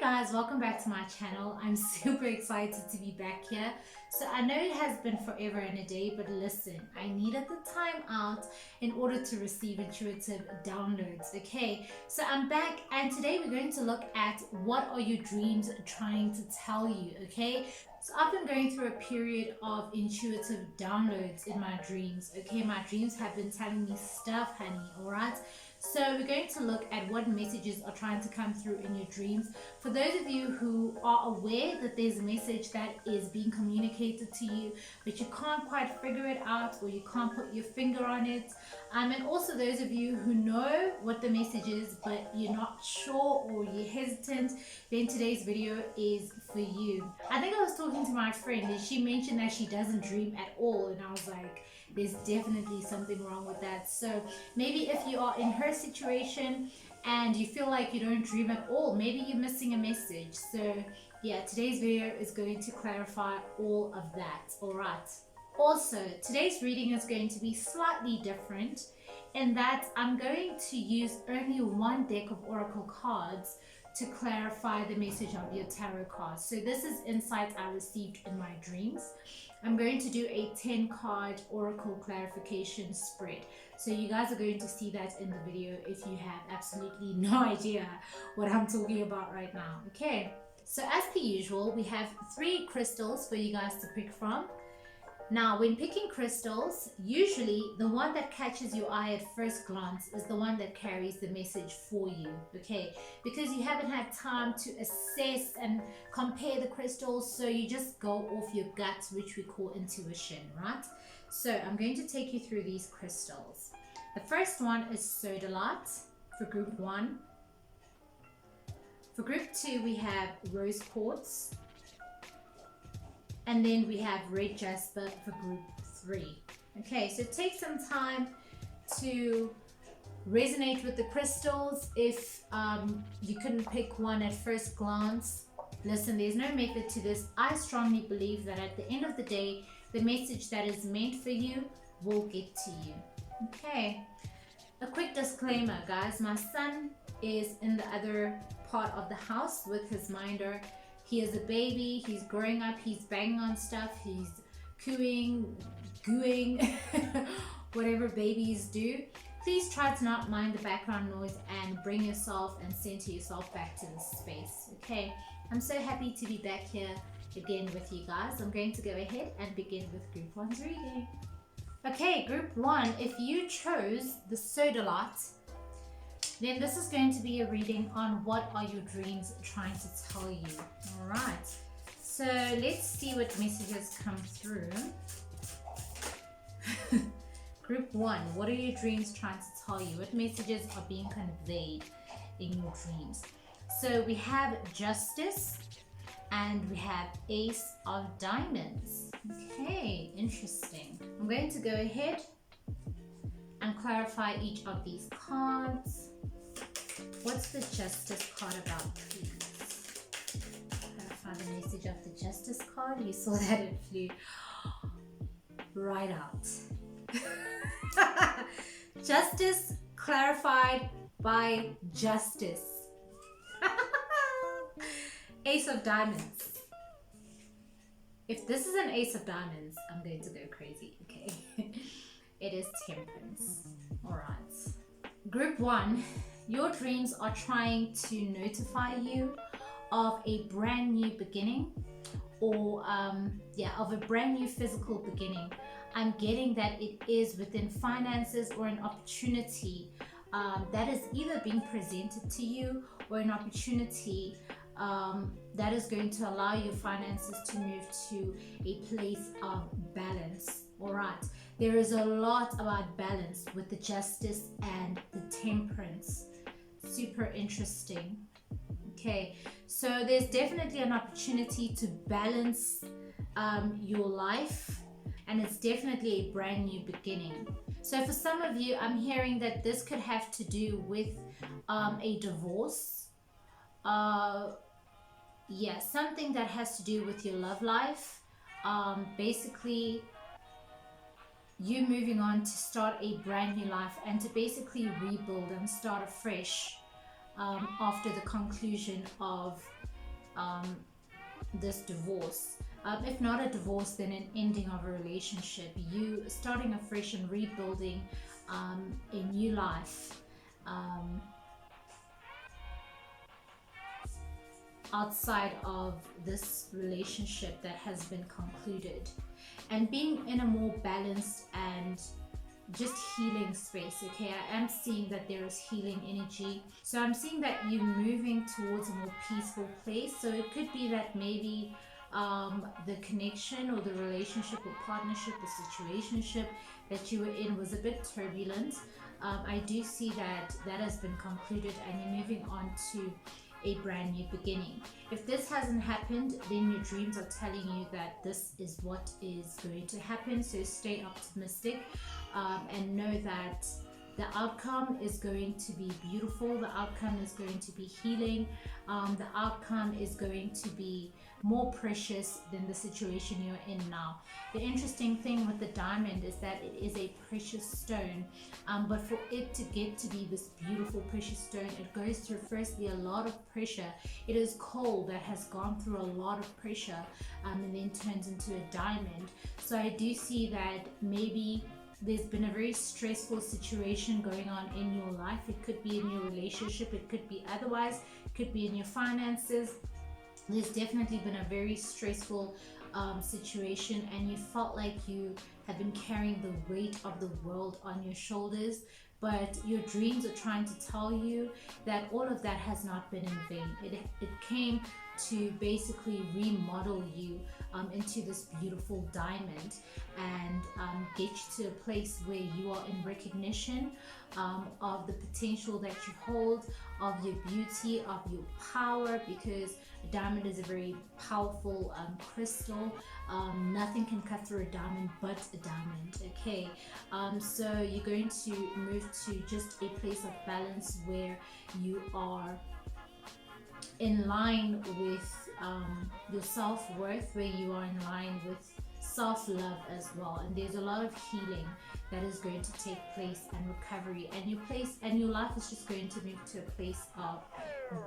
guys, welcome back to my channel. I'm super excited to be back here. So I know it has been forever and a day, but listen, I needed the time out in order to receive intuitive downloads. Okay, so I'm back, and today we're going to look at what are your dreams trying to tell you. Okay, so I've been going through a period of intuitive downloads in my dreams. Okay, my dreams have been telling me stuff, honey. All right, so we're going to look at what messages are trying to come through in your dreams. For those of you who are aware that there's a message that is being communicated to you, but you can't quite figure it out, or you can't put your finger on it, and also those of you who know what the message is, but you're not sure or you're hesitant, then today's video is for you. I think I was talking to my friend and she mentioned that she doesn't dream at all, and I was like, there's definitely something wrong with that. So maybe if you are in her situation and you feel like you don't dream at all, maybe you're missing a message. So yeah, today's video is going to clarify all of that. All right, also today's reading is going to be slightly different in that I'm going to use only one deck of oracle cards to clarify the message of your tarot cards. So this is insights I received in my dreams. I'm going to do a 10 card oracle clarification spread. So you guys are going to see that in the video if you have absolutely no idea what I'm talking about right now. Okay, so as per usual, we have 3 crystals for you guys to pick from. Now, when picking crystals, usually the one that catches your eye at first glance is the one that carries the message for you, okay? Because you haven't had time to assess and compare the crystals, so you just go off your guts, which we call intuition, right? So I'm going to take you through these crystals. The first one is Sodalite for group 1. For group 2, we have Rose Quartz. And then we have Red Jasper for group 3. Okay, so take some time to resonate with the crystals. If you couldn't pick one at first glance, listen, there's no method to this. I strongly believe that at the end of the day, the message that is meant for you will get to you. Okay, a quick disclaimer, guys. My son is in the other part of the house with his minder. He is a baby, he's growing up, he's banging on stuff, he's cooing, gooing, whatever babies do. Please try to not mind the background noise and bring yourself and center yourself back to this space, okay? I'm so happy to be back here again with you guys. I'm going to go ahead and begin with group 1's reading. Okay, group 1, if you chose the Sodalite, then this is going to be a reading on what are your dreams trying to tell you. All right, so let's see what messages come through. Group 1, what are your dreams trying to tell you? What messages are being conveyed in your dreams? So we have Justice and we have Ace of Diamonds. Okay, interesting. I'm going to go ahead and clarify each of these cards. What's the Justice card about, please? Clarify the message of the Justice card. You saw that it flew right out. Justice clarified by Justice. Ace of Diamonds. If this is an Ace of Diamonds, I'm going to go crazy, okay? It is Temperance. All right. Group 1. Your dreams are trying to notify you of a brand new beginning, or of a brand new physical beginning. I'm getting that it is within finances or an opportunity that is either being presented to you, or an opportunity that is going to allow your finances to move to a place of balance. All right. There is a lot about balance with the Justice and the Temperance. Super interesting. Okay, so there's definitely an opportunity to balance your life, and it's definitely a brand new beginning. So for some of you, I'm hearing that this could have to do with a divorce. Something that has to do with your love life. Basically, you moving on to start a brand new life and to basically rebuild and start afresh after the conclusion of this divorce. If not a divorce, then an ending of a relationship. You starting afresh and rebuilding a new life. Outside of this relationship that has been concluded, and being in a more balanced and just healing space. Okay, I am seeing that there is healing energy, so I'm seeing that you're moving towards a more peaceful place. So it could be that maybe the connection or the relationship or partnership or situationship that you were in was a bit turbulent. I do see that that has been concluded and you're moving on to a brand new beginning. If this hasn't happened, then your dreams are telling you that this is what is going to happen. So stay optimistic, and know that the outcome is going to be beautiful. The outcome is going to be healing. The outcome is going to be more precious than the situation you're in now. The interesting thing with the diamond is that it is a precious stone, but for it to get to be this beautiful precious stone, it goes through firstly a lot of pressure. It is coal that has gone through a lot of pressure, and then turns into a diamond. So I do see that maybe there's been a very stressful situation going on in your life. It could be in your relationship, it could be otherwise, it could be in your finances. There's definitely been a very stressful situation, and you felt like you have been carrying the weight of the world on your shoulders. But your dreams are trying to tell you that all of that has not been in vain. It came to basically remodel you into this beautiful diamond, and get you to a place where you are in recognition of the potential that you hold, of your beauty, of your power, because a diamond is a very powerful crystal. Nothing can cut through a diamond but a diamond. Okay, so you're going to move to just a place of balance where you are in line with your self-worth, where you are in line with self-love as well. And there's a lot of healing that is going to take place, and recovery, and your life is just going to move to a place of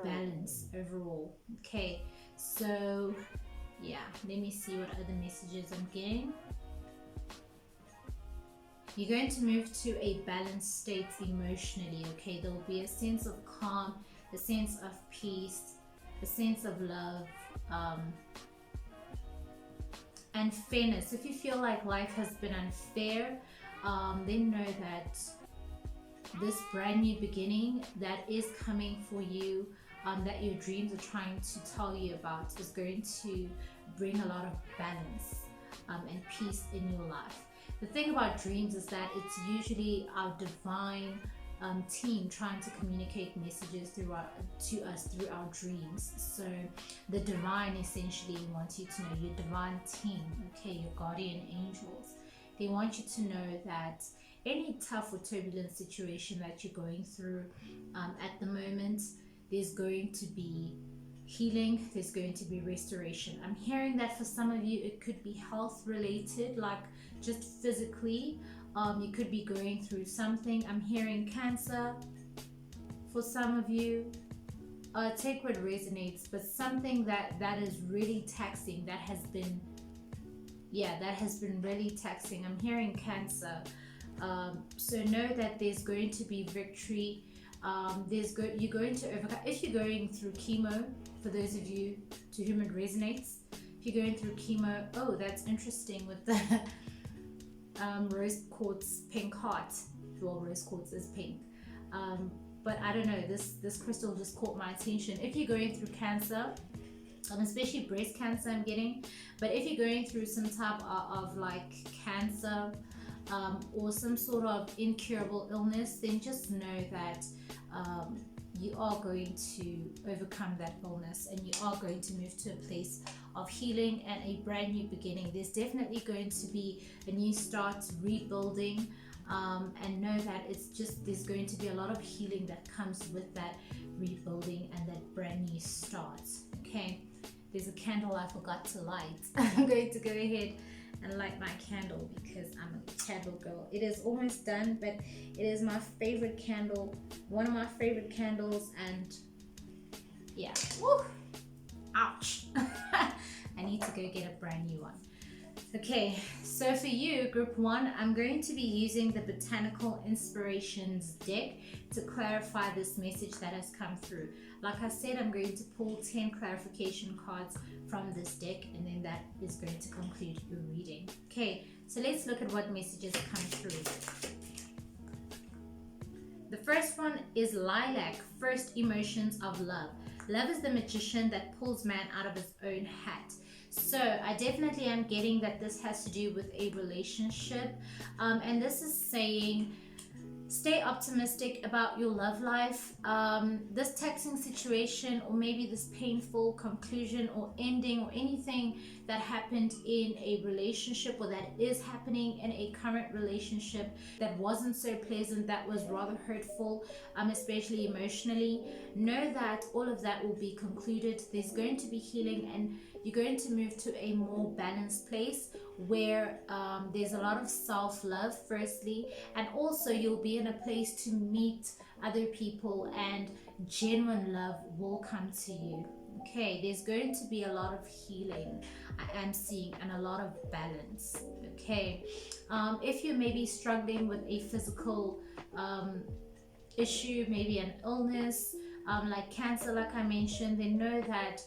balance overall. Okay, so yeah, let me see what other messages I'm getting. You're going to move to a balanced state emotionally. Okay, there will be a sense of calm, a sense of peace, a sense of love, and fairness. If you feel like life has been unfair, then know that this brand new beginning that is coming for you, that your dreams are trying to tell you about, is going to bring a lot of balance and peace in your life. The thing about dreams is that it's usually our divine team trying to communicate messages to us through our dreams. So the divine essentially wants you to know, your divine team, okay, your guardian angels, they want you to know that any tough or turbulent situation that you're going through at the moment, there's going to be healing, there's going to be restoration. I'm hearing that for some of you it could be health related, like just physically. You could be going through something. I'm hearing cancer for some of you. Take what resonates, but something that is really taxing, that has been really taxing. I'm hearing cancer. So know that there's going to be victory. You're going to overcome. If you're going through chemo, for those of you to whom it resonates, if you're going through chemo, oh, that's interesting with the rose quartz pink heart. Well, rose quartz is pink, but I don't know, this crystal just caught my attention. If you're going through cancer, especially breast cancer I'm getting, but if you're going through some type of like cancer, or some sort of incurable illness, then just know that you are going to overcome that illness, and you are going to move to a place of healing and a brand new beginning. There's definitely going to be a new start, rebuilding, and know that there's going to be a lot of healing that comes with that rebuilding and that brand new start. Okay, there's a candle I forgot to light. I'm going to go ahead and light my candle because I'm a candle girl. It is almost done, but it is my favorite candle, one of my favorite candles, and yeah, woo, Ouch. I need to go get a brand new one. Okay, so for you, group 1, I'm going to be using the Botanical Inspirations deck to clarify this message that has come through. Like I said, I'm going to pull 10 clarification cards from this deck, and then that is going to conclude your reading. Okay, so let's look at what messages come through. The first one is Lilac, first emotions of love. Love is the magician that pulls man out of his own hat. So I definitely am getting that this has to do with a relationship, and this is saying stay optimistic about your love life. This taxing situation, or maybe this painful conclusion or ending, or anything that happened in a relationship, or that is happening in a current relationship that wasn't so pleasant, that was rather hurtful, especially emotionally, know that all of that will be concluded. There's going to be healing, and you're going to move to a more balanced place where there's a lot of self-love firstly, and also you'll be in a place to meet other people and genuine love will come to you. Okay, there's going to be a lot of healing I am seeing, and a lot of balance. Okay, if you're maybe struggling with a physical issue, maybe an illness, like cancer, like I mentioned, then know that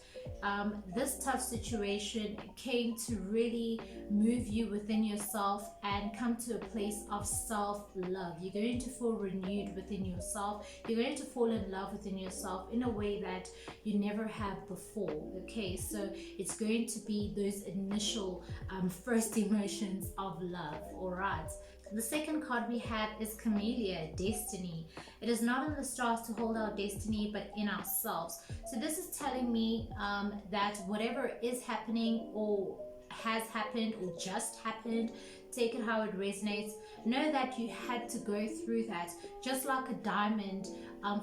this tough situation came to really move you within yourself and come to a place of self-love. You're going to feel renewed within yourself. You're going to fall in love within yourself in a way that you never have before. Okay, so it's going to be those initial first emotions of love. All right. The second card we have is Camellia, Destiny. It is not in the stars to hold our destiny, but in ourselves. So this is telling me that whatever is happening, or has happened, or just happened, take it how it resonates. Know that you had to go through that. Just like a diamond,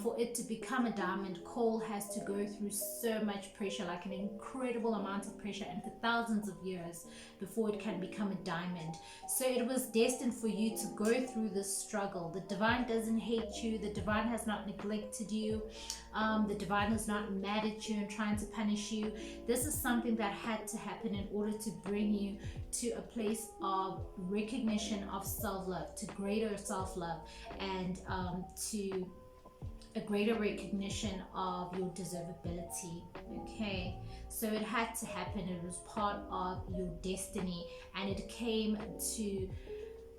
for it to become a diamond, coal has to go through so much pressure, like an incredible amount of pressure, and for thousands of years before it can become a diamond. So it was destined for you to go through this struggle. The divine doesn't hate you. The divine has not neglected you. The divine is not mad at you and trying to punish you. This is something that had to happen in order to bring you to a place of recognition of self-love, to greater self-love, and to a greater recognition of your deservability. Okay, so it had to happen. It was part of your destiny, and it came to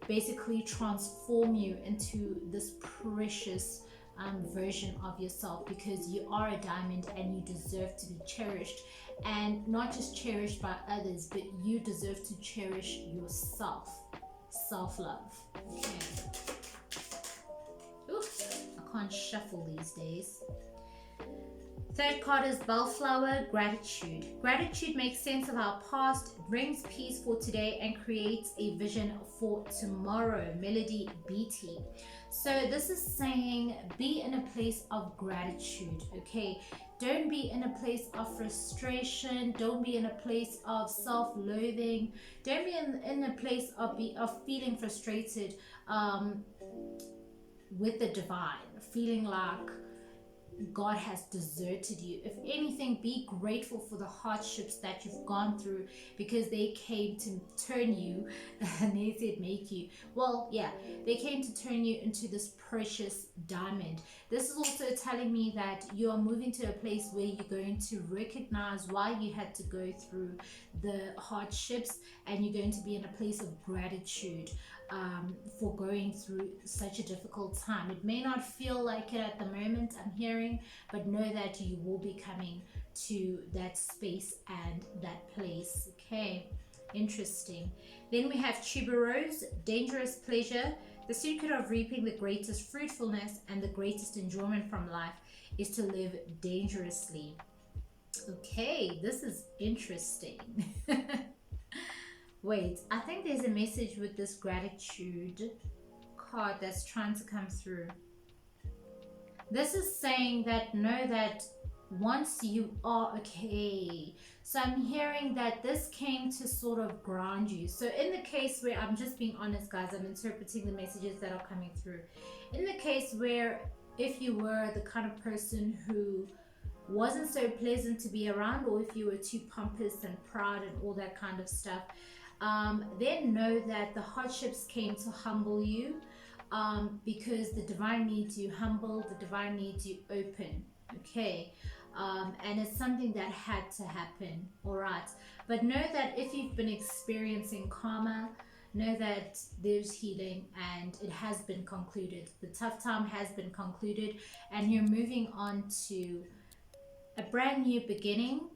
basically transform you into this precious version of yourself, because you are a diamond and you deserve to be cherished, and not just cherished by others, but you deserve to cherish yourself. Self-love. Okay. Oof, I can't shuffle these days. Third card is Bellflower, Gratitude. Gratitude makes sense of our past, brings peace for today, and creates a vision for tomorrow. Melody Beatty. So this is saying be in a place of gratitude. Okay, don't be in a place of frustration. Don't be in a place of self-loathing. Don't be in a place of feeling frustrated with the divine, feeling like God has deserted you. If anything, be grateful for the hardships that you've gone through, because they came to turn you, and they said make you. Well, yeah, they came to turn you into this precious diamond. This is also telling me that you are moving to a place where you're going to recognize why you had to go through the hardships, and you're going to be in a place of gratitude for going through such a difficult time. It may not feel like it at the moment, I'm hearing, but know that you will be coming to that space and that place. Okay, interesting. Then we have Tuberose, Dangerous Pleasure. The secret of reaping the greatest fruitfulness and the greatest enjoyment from life is to live dangerously. Okay, this is interesting. Wait, I think there's a message with this gratitude card that's trying to come through. This is saying that know that once you are okay. So I'm hearing that this came to sort of ground you. So in the case where, I'm just being honest guys, I'm interpreting the messages that are coming through. In the case where if you were the kind of person who wasn't so pleasant to be around, or if you were too pompous and proud and all that kind of stuff, then know that the hardships came to humble you, because the divine needs you humble, the divine needs you open. Okay. And it's something that had to happen. All right. But know that if you've been experiencing karma, know that there's healing and it has been concluded. The tough time has been concluded, and you're moving on to a brand new beginning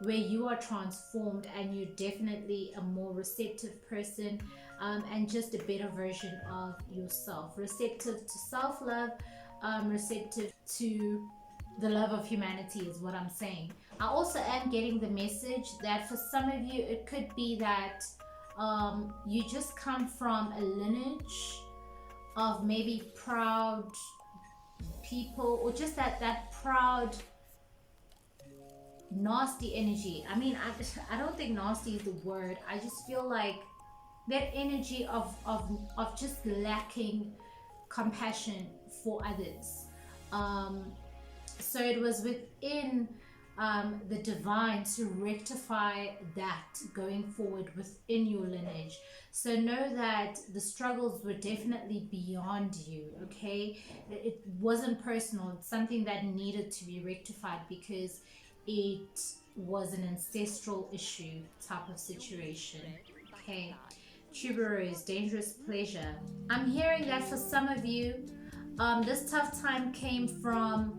where you are transformed, and you're definitely a more receptive person, and just a better version of yourself. Receptive to self-love, receptive to the love of humanity is what I'm saying. I also am getting the message that for some of you, it could be that you just come from a lineage of maybe proud people, or just that proud nasty energy. I mean, I don't think nasty is the word. I just feel like that energy of just lacking compassion for others. So it was within the divine to rectify that going forward within your lineage. So know that the struggles were definitely beyond you. Okay, it wasn't personal. It's something that needed to be rectified, because it was an ancestral issue type of situation. Okay, tuberose, dangerous pleasure. I'm hearing that for some of you, this tough time came from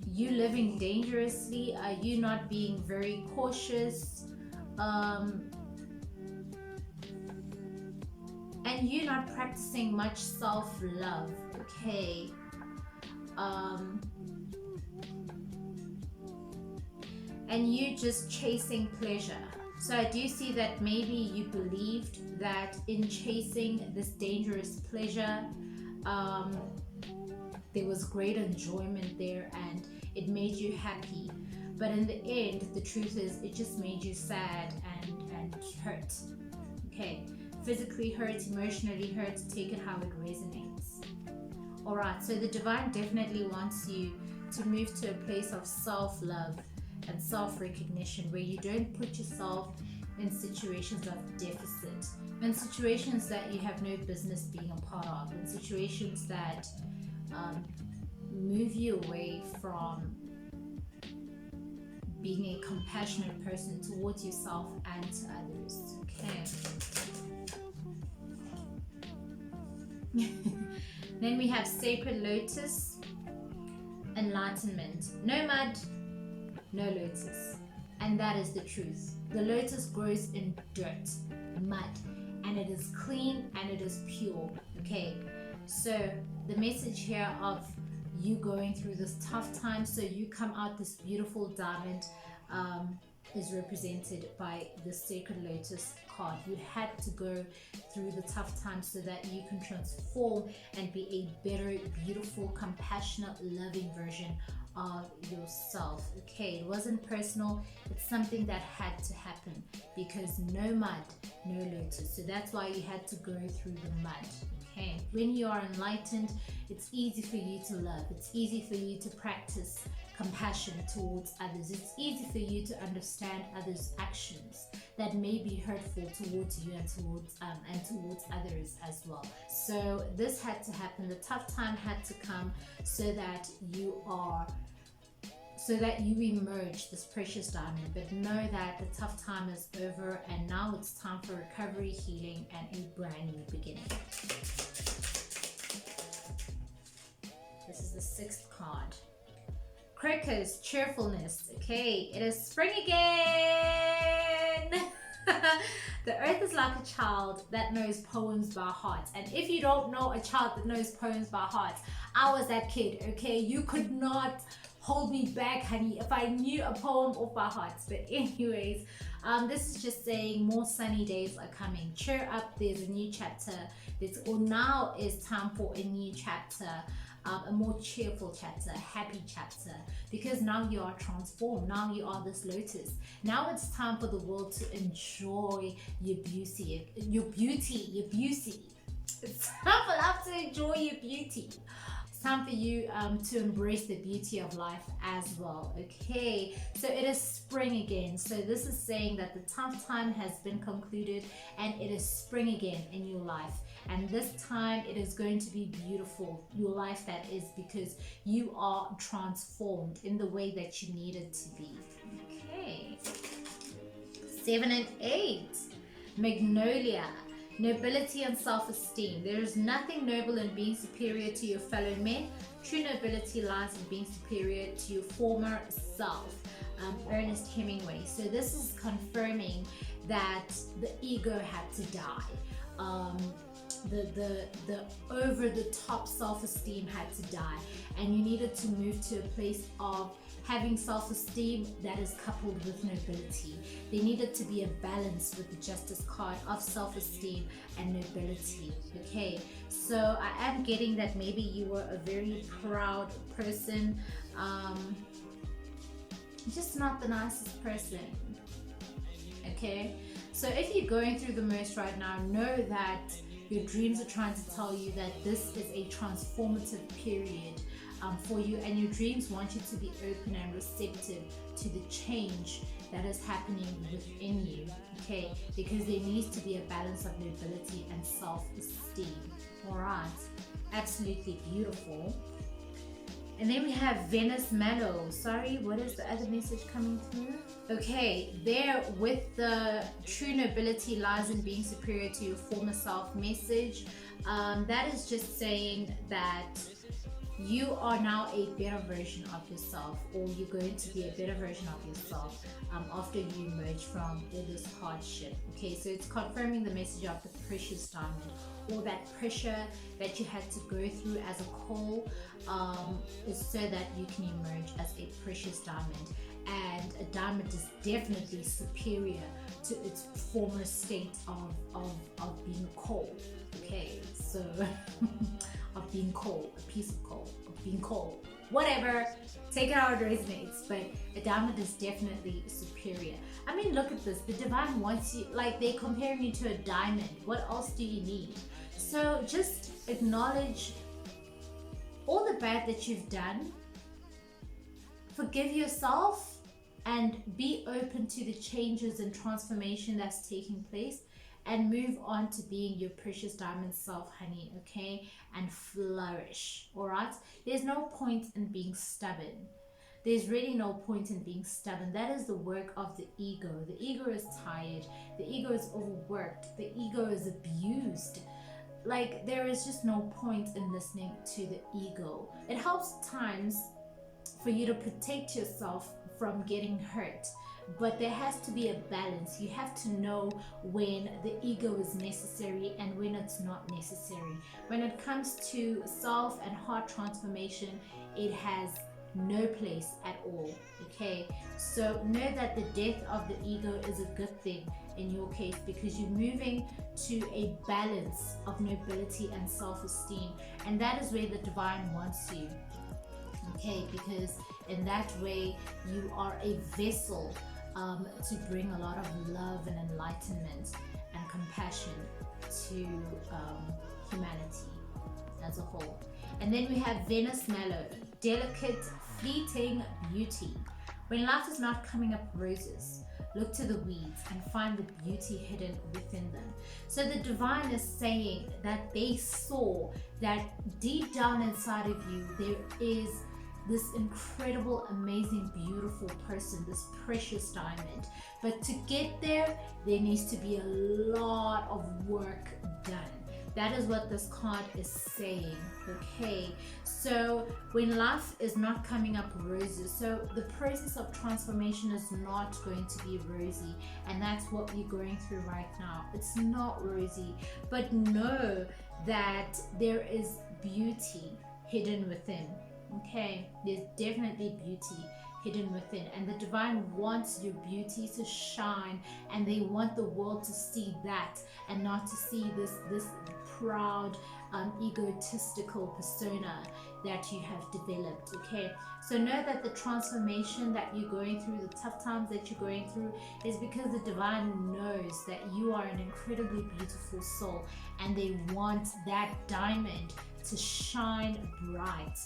you living dangerously, you not being very cautious, and you not practicing much self-love. Okay, and you just chasing pleasure. So I do see that maybe you believed that in chasing this dangerous pleasure, there was great enjoyment there and it made you happy. But in the end, the truth is it just made you sad and hurt. Okay, physically hurt, emotionally hurt, take it how it resonates. Alright, so the divine definitely wants you to move to a place of self-love and self-recognition, where you don't put yourself in situations of deficit, in situations that you have no business being a part of, in situations that move you away from being a compassionate person towards yourself and to others. Okay. Then we have sacred lotus, enlightenment. No mud, no lotus. And that is the truth. The lotus grows in dirt, mud, and it is clean and it is pure. Okay, so the message here of you going through this tough time, so you come out this beautiful diamond, is represented by the sacred lotus card. You had to go through the tough times so that you can transform and be a better, beautiful, compassionate, loving version of yourself. Okay, it wasn't personal, it's something that had to happen, because no mud, no lotus. So that's why you had to go through the mud. Okay, when you are enlightened, it's easy for you to love, it's easy for you to practice compassion towards others, it's easy for you to understand others' actions that may be hurtful towards you and towards others as well. So this had to happen, the tough time had to come, so that you emerge this precious diamond. But know that the tough time is over, and now it's time for recovery, healing, and a brand new beginning. This is the sixth card. Crocus, cheerfulness. Okay, it is spring again. The earth is like a child that knows poems by heart. And if you don't know a child that knows poems by heart, I was that kid. Okay, you could not hold me back, honey, if I knew a poem off by heart. But anyways, this is just saying more sunny days are coming. Cheer up, there's a new chapter. Now is time for a new chapter. A more cheerful chapter, a happy chapter, because now you are transformed. Now you are this lotus. Now it's time for the world to enjoy your beauty, It's time for love to enjoy your beauty. time for you to embrace the beauty of life as well. Okay, so it is spring again. So this is saying that the tough time has been concluded and it is spring again in your life. And this time it is going to be beautiful, your life that is, because you are transformed in the way that you need it to be. Okay, 7 and 8, Magnolia. Nobility and self-esteem. There is nothing noble in being superior to your fellow men. True nobility lies in being superior to your former self. Ernest Hemingway. So this is confirming that the ego had to die. The over the top self-esteem had to die, and you needed to move to a place of having self-esteem that is coupled with nobility. There needed to be a balance with the Justice card of self-esteem and nobility. Okay, so I am getting that maybe you were a very proud person, just not the nicest person. Okay, so if you're going through the most right now, know that your dreams are trying to tell you that this is a transformative period for you, and your dreams want you to be open and receptive to the change that is happening within you. Okay, because there needs to be a balance of nobility and self-esteem. All right, absolutely beautiful. And then we have Venus Mellow. Sorry, what is the other message coming through? Okay, there with the true nobility lies in being superior to your former self message. That is just saying that you are now a better version of yourself, or you're going to be a better version of yourself after you emerge from all this hardship. Okay, so it's confirming the message of the precious diamond, or that pressure that you had to go through as a coal is so that you can emerge as a precious diamond. And a diamond is definitely superior to its former state of being coal. Okay, so of being coal, a piece of coal, of being coal, whatever, take it how it resonates, but a diamond is definitely superior. I mean, look at this, the divine wants you, like they're comparing you to a diamond. What else do you need? So just acknowledge all the bad that you've done, forgive yourself, and be open to the changes and transformation that's taking place, and move on to being your precious diamond self, honey. Okay, and flourish. All right, there's no point in being stubborn. There's really no point in being stubborn. That is the work of the ego. The ego is tired, the ego is overworked, the ego is abused. Like, there is just no point in listening to the ego. It helps at times for you to protect yourself from getting hurt, but there has to be a balance. You have to know when the ego is necessary and when it's not necessary. When it comes to self and heart transformation, it has no place at all. Okay, so know that the death of the ego is a good thing in your case, because you're moving to a balance of nobility and self-esteem, and that is where the divine wants you. Okay, because in that way you are a vessel to bring a lot of love and enlightenment and compassion to humanity as a whole. And then we have Venus Mellow, delicate, fleeting beauty. When life is not coming up roses, look to the weeds and find the beauty hidden within them. So the divine is saying that they saw that deep down inside of you there is this incredible, amazing, beautiful person, this precious diamond. But to get there needs to be a lot of work done. That is what this card is saying. Okay, so when life is not coming up roses, so the process of transformation is not going to be rosy, and that's what you're going through right now. It's not rosy, but know that there is beauty hidden within. Okay, there's definitely beauty hidden within, and the divine wants your beauty to shine, and they want the world to see that and not to see this proud egotistical persona that you have developed. Okay, so know that the transformation that you're going through, the tough times that you're going through, is because the divine knows that you are an incredibly beautiful soul, and they want that diamond to shine bright.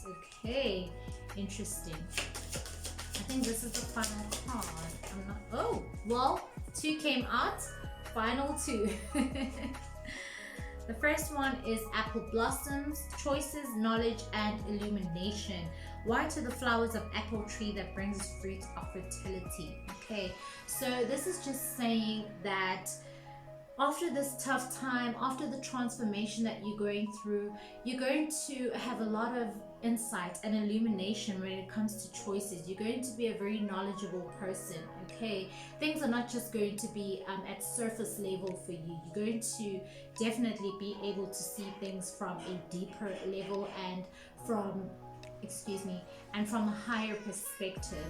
Okay, interesting. I think this is the final card. I'm not, oh, well, 2 came out, final 2. The first one is apple blossoms, choices, knowledge, and illumination. White are the flowers of apple tree that brings fruit of fertility. Okay, so this is just saying that after this tough time, after the transformation that you're going through, you're going to have a lot of insight and illumination when it comes to choices. You're going to be a very knowledgeable person. Okay, things are not just going to be at surface level for you. You're going to definitely be able to see things from a deeper level and from from a higher perspective.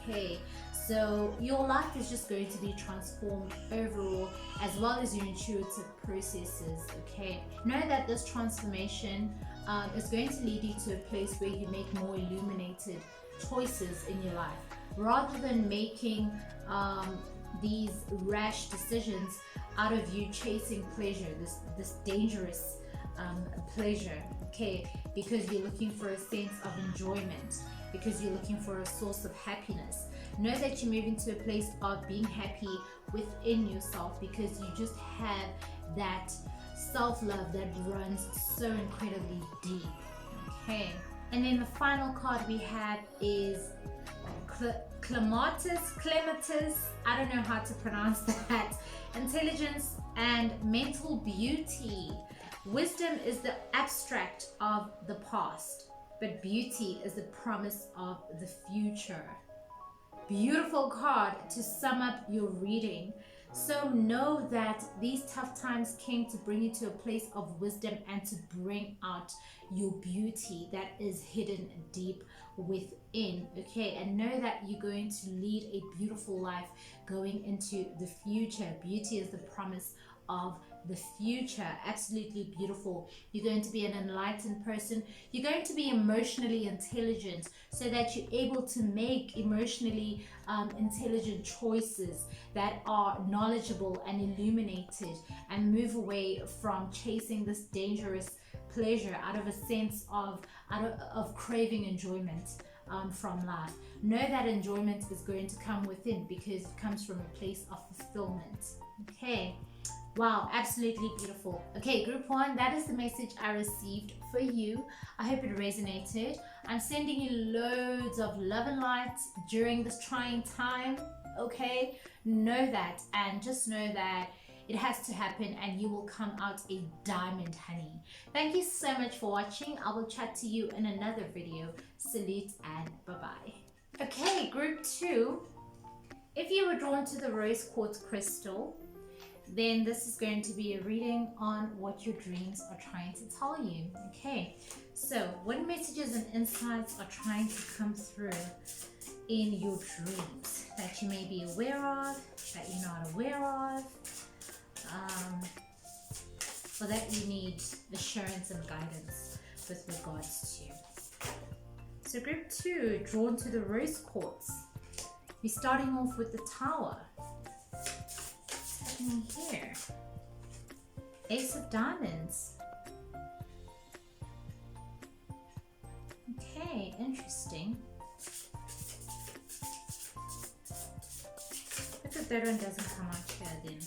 Okay, so your life is just going to be transformed overall, as well as your intuitive processes. Okay, know that this transformation is going to lead you to a place where you make more illuminated choices in your life, rather than making these rash decisions out of you chasing pleasure, this dangerous pleasure. Okay, because you're looking for a sense of enjoyment, because you're looking for a source of happiness. Know that you're moving to a place of being happy within yourself, because you just have that self-love that runs so incredibly deep. Okay, and then the final card we have is Clematis, I don't know how to pronounce that. Intelligence and mental beauty. Wisdom is the abstract of the past, but beauty is the promise of the future. Beautiful card to sum up your reading. So know that these tough times came to bring you to a place of wisdom and to bring out your beauty that is hidden deep within. Okay, and know that you're going to lead a beautiful life going into the future. Beauty is the promise of the future. Absolutely beautiful. You're going to be an enlightened person. You're going to be emotionally intelligent, so that you're able to make emotionally intelligent choices that are knowledgeable and illuminated, and move away from chasing this dangerous pleasure out of a sense of craving enjoyment from life. Know that enjoyment is going to come within, because it comes from a place of fulfillment. Okay. Wow, absolutely beautiful. Okay, group 1, that is the message I received for you. I hope it resonated. I'm sending you loads of love and light during this trying time. Okay, know that, and just know that it has to happen, and you will come out a diamond, honey. Thank you so much for watching. I will chat to you in another video. Salute and bye-bye. Okay, group 2, if you were drawn to the rose quartz crystal, then this is going to be a reading on what your dreams are trying to tell you. Okay, so what messages and insights are trying to come through in your dreams that you may be aware of, that you're not aware of, or that you need assurance and guidance with regards to. So group 2, drawn to the rose quartz. We're starting off with the Tower. Here, Ace of Diamonds. Okay, interesting. If the third one doesn't come out here, then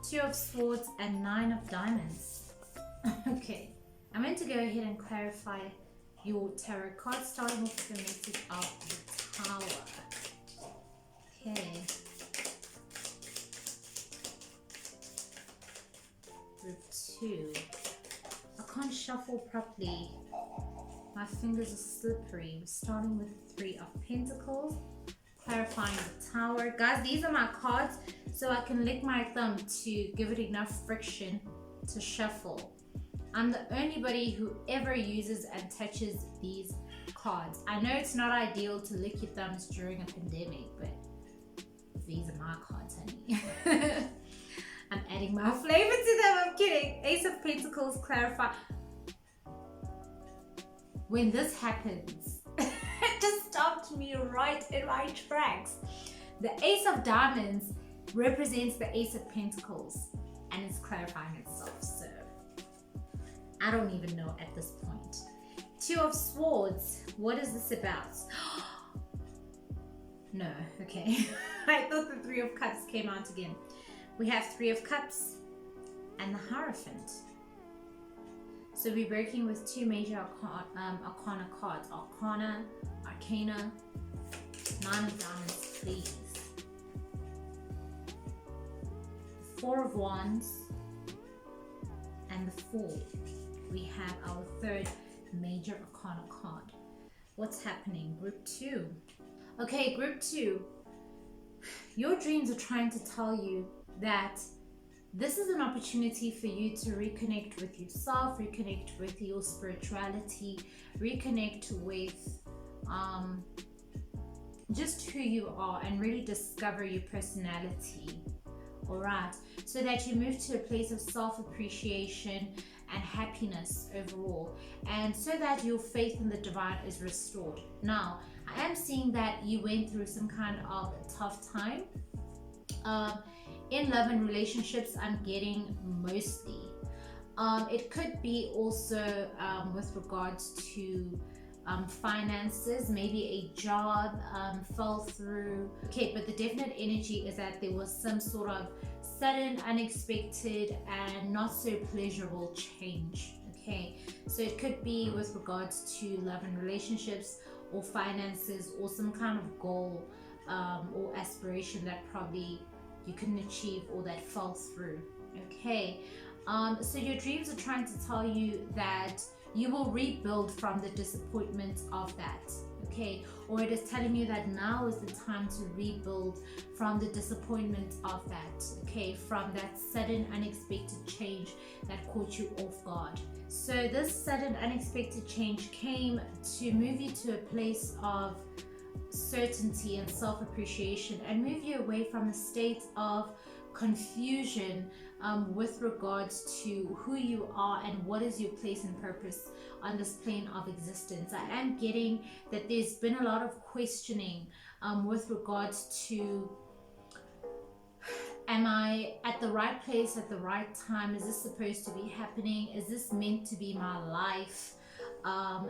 2 of Swords and 9 of Diamonds. Okay, I'm going to go ahead and clarify your tarot card, starting off with the message of the Tower. Okay. Group 2. I can't shuffle properly. My fingers are slippery. Starting with 3 of Pentacles. Clarifying the Tower. Guys, these are my cards, so I can lick my thumb to give it enough friction to shuffle. I'm the only buddy who ever uses and touches these cards. I know it's not ideal to lick your thumbs during a pandemic, but these are my cards, honey. I'm adding my flavor to them. I'm kidding. Ace of Pentacles, clarify. When this happens, it just stopped me right in my tracks. The Ace of Diamonds represents the Ace of Pentacles, and it's clarifying itself. So I don't even know at this point. Two of Swords. What is this about? No, okay. I thought the Three of Cups came out again. We have Three of Cups and the Hierophant. So we're working with two major arcana cards. Arcana, Arcana, Nine of Diamonds, please. Four of Wands and the Fool. We have our third major arcana card. What's happening? Group 2. Okay, group 2. Your dreams are trying to tell you that this is an opportunity for you to reconnect with yourself, reconnect with your spirituality, reconnect with just who you are, and really discover your personality. Alright, so that you move to a place of self-appreciation and happiness overall, and so that your faith in the divine is restored. Now, I am seeing that you went through some kind of tough time. In love and relationships, I'm getting mostly. It could be also with regards to finances, maybe a job fell through. Okay, but the definite energy is that there was some sort of sudden, unexpected, and not so pleasurable change. Okay, so it could be with regards to love and relationships, or finances, or some kind of goal or aspiration that probably you couldn't achieve or that fell through. Okay, so your dreams are trying to tell you that you will rebuild from the disappointment of that. Okay, or it is telling you that now is the time to rebuild from the disappointment of that. Okay, from that sudden unexpected change that caught you off guard. So this sudden unexpected change came to move you to a place of certainty and self-appreciation, and move you away from a state of confusion with regards to who you are and what is your place and purpose on this plane of existence. I am getting that there's been a lot of questioning with regards to, am I at the right place at the right time? Is this supposed to be happening? Is this meant to be my life?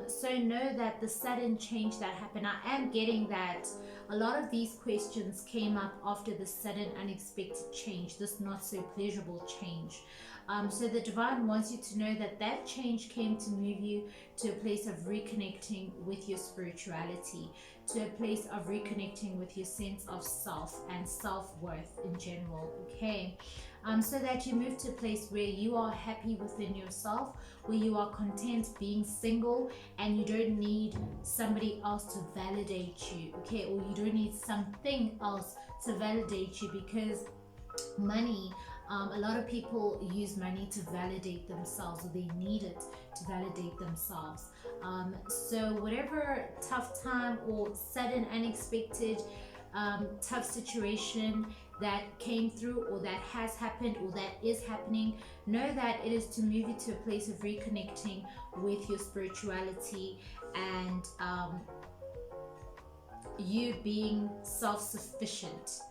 So know that the sudden change that happened, I am getting that a lot of these questions came up after the sudden unexpected change, this not so pleasurable change. So the divine wants you to know that that change came to move you to a place of reconnecting with your spirituality, to a place of reconnecting with your sense of self and self-worth in general. Okay, so that you move to a place where you are happy within yourself, where you are content being single, and you don't need somebody else to validate you. Okay, or you don't need something else to validate you, because money, a lot of people use money to validate themselves, or they need it to validate themselves. So whatever tough time or sudden unexpected tough situation that came through, or that has happened, or that is happening, know that it is to move you to a place of reconnecting with your spirituality, and you being self-sufficient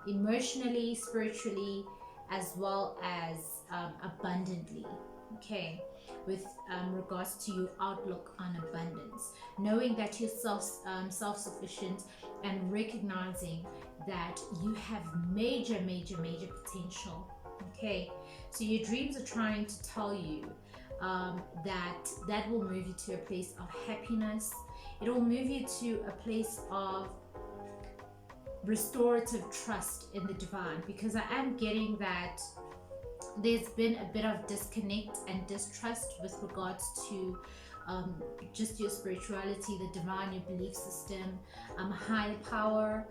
emotionally, spiritually, as well as abundantly. Okay, with regards to your outlook on abundance, knowing that you're self-sufficient, and recognizing that you have major potential. Okay, so your dreams are trying to tell you that will move you to a place of happiness. It will move you to a place of restorative trust in the divine, because I am getting that there's been a bit of disconnect and distrust with regards to just your spirituality, the divine, your belief system, higher power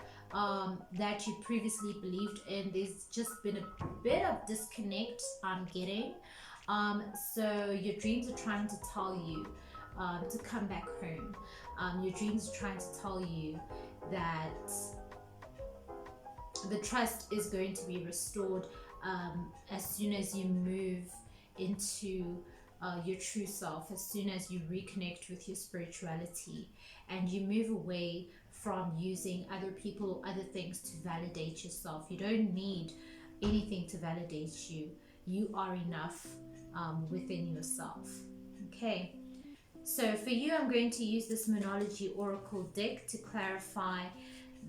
that you previously believed in. There's just been a bit of disconnect I'm getting. So your dreams are trying to tell you to come back home. Your dreams are trying to tell you that the trust is going to be restored as soon as you move into your true self, as soon as you reconnect with your spirituality, and you move away from using other people or other things to validate yourself. You don't need anything to validate you. You are enough. within yourself. Okay, so for you, I'm going to use this Monology Oracle deck to clarify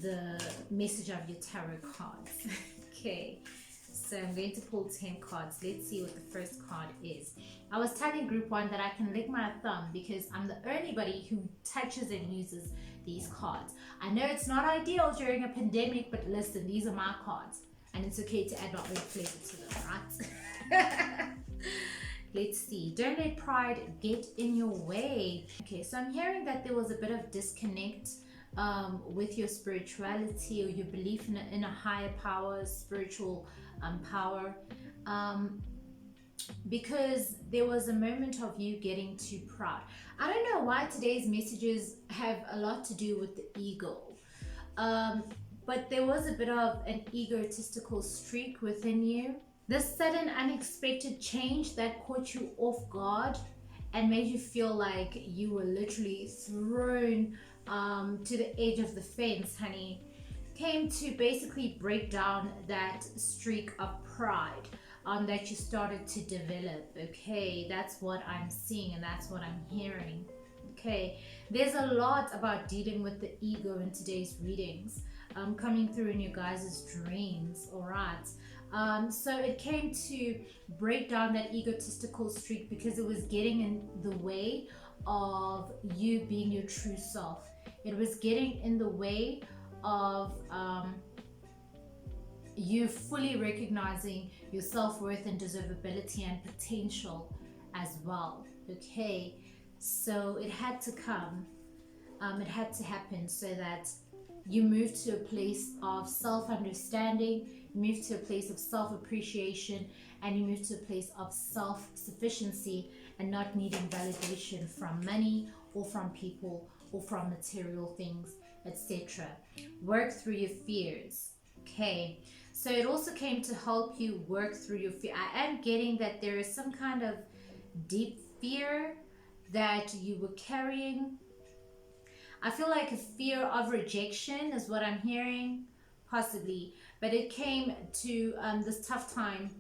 the message of your tarot cards. Okay, so I'm going to pull 10 cards. Let's see what the first card is. I was telling group 1 that I can lick my thumb because I'm the only body who touches and uses these cards. I know it's not ideal during a pandemic, but listen, these are my cards, and it's okay to add my own flavor to them, right? Let's see. Don't let pride get in your way. Okay, so I'm hearing that there was a bit of disconnect with your spirituality or your belief in a higher power, spiritual power, because there was a moment of you getting too proud. I don't know why today's messages have a lot to do with the ego, but there was a bit of an egotistical streak within you. This sudden unexpected change that caught you off guard and made you feel like you were literally thrown to the edge of the fence, honey, came to basically break down that streak of pride that you started to develop. Okay, that's what I'm seeing and that's what I'm hearing. Okay, there's a lot about dealing with the ego in today's readings, coming through in you guys' dreams. All right, so it came to break down that egotistical streak because it was getting in the way of you being your true self. It was getting in the way of you fully recognizing your self-worth and deservability and potential as well. Okay, so it had to come, it had to happen so that you move to a place of self-understanding, you move to a place of self-appreciation, and you move to a place of self-sufficiency and not needing validation from money or from people or from material things, etc. Work through your fears. Okay, so it also came to help you work through your fear. I am getting that there is some kind of deep fear that you were carrying. I feel like a fear of rejection is what I'm hearing, possibly, but it came to this tough time,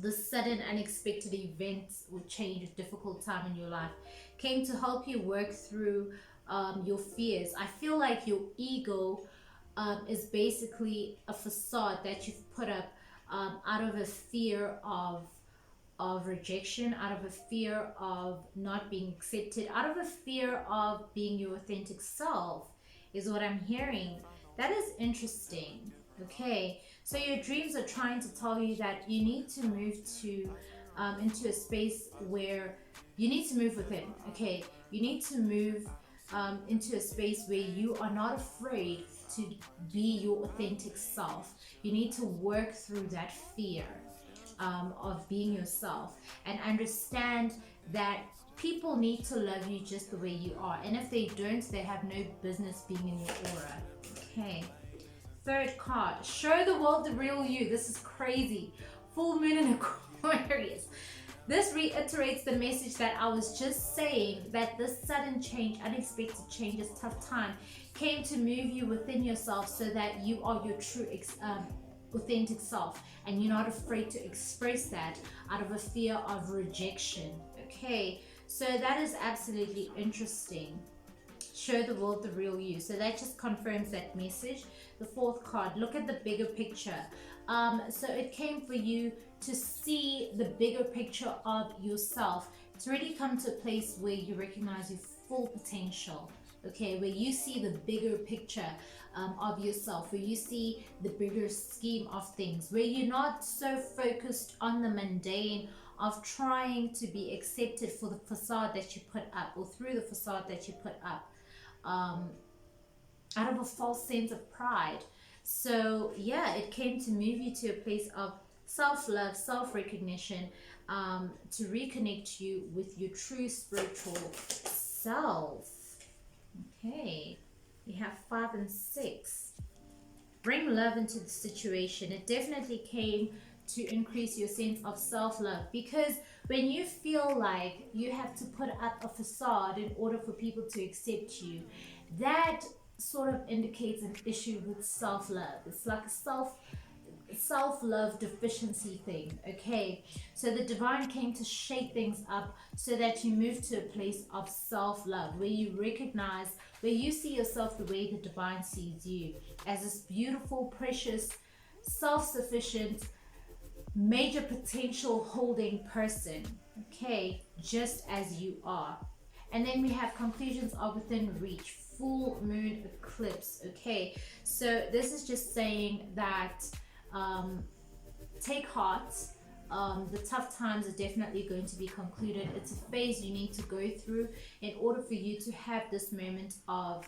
this sudden unexpected events or change, a difficult time in your life, came to help you work through your fears. I feel like your ego is basically a facade that you've put up out of a fear of rejection, out of a fear of not being accepted, out of a fear of being your authentic self, is what I'm hearing. That is interesting. Okay, so your dreams are trying to tell you that you need to move to into a space where you need to move within. Okay, you need to move into a space where you are not afraid to be your authentic self. You need to work through that fear of being yourself and understand that people need to love you just the way you are, and if they don't, they have no business being in your aura. Okay, third card, show the world the real you. This is crazy. Full moon in Aquarius. This reiterates the message that I was just saying, that this sudden change, unexpected change, this tough time came to move you within yourself so that you are your true authentic self, and you're not afraid to express that out of a fear of rejection. Okay, so that is absolutely interesting. Show the world the real you. So that just confirms that message. The fourth card, look at the bigger picture. So it came for you to see the bigger picture of yourself, to really come to a place where you recognize your full potential. Okay, where you see the bigger picture of yourself, where you see the bigger scheme of things, where you're not so focused on the mundane of trying to be accepted for the facade that you put up, or through the facade that you put up, out of a false sense of pride. So yeah, it came to move you to a place of self-love, self-recognition, to reconnect you with your true spiritual self. Okay, we have 5 and 6. Bring love into the situation. It definitely came to increase your sense of self-love, because when you feel like you have to put up a facade in order for people to accept you, that sort of indicates an issue with self-love. It's like a self-love deficiency thing. Okay, so the divine came to shake things up so that you move to a place of self-love where you recognize, where you see yourself the way the divine sees you, as this beautiful, precious, self-sufficient, major potential holding person. Okay, just as you are. And then we have conclusions are within reach, full moon eclipse. Okay, so this is just saying that take heart. The tough times are definitely going to be concluded. It's a phase you need to go through in order for you to have this moment of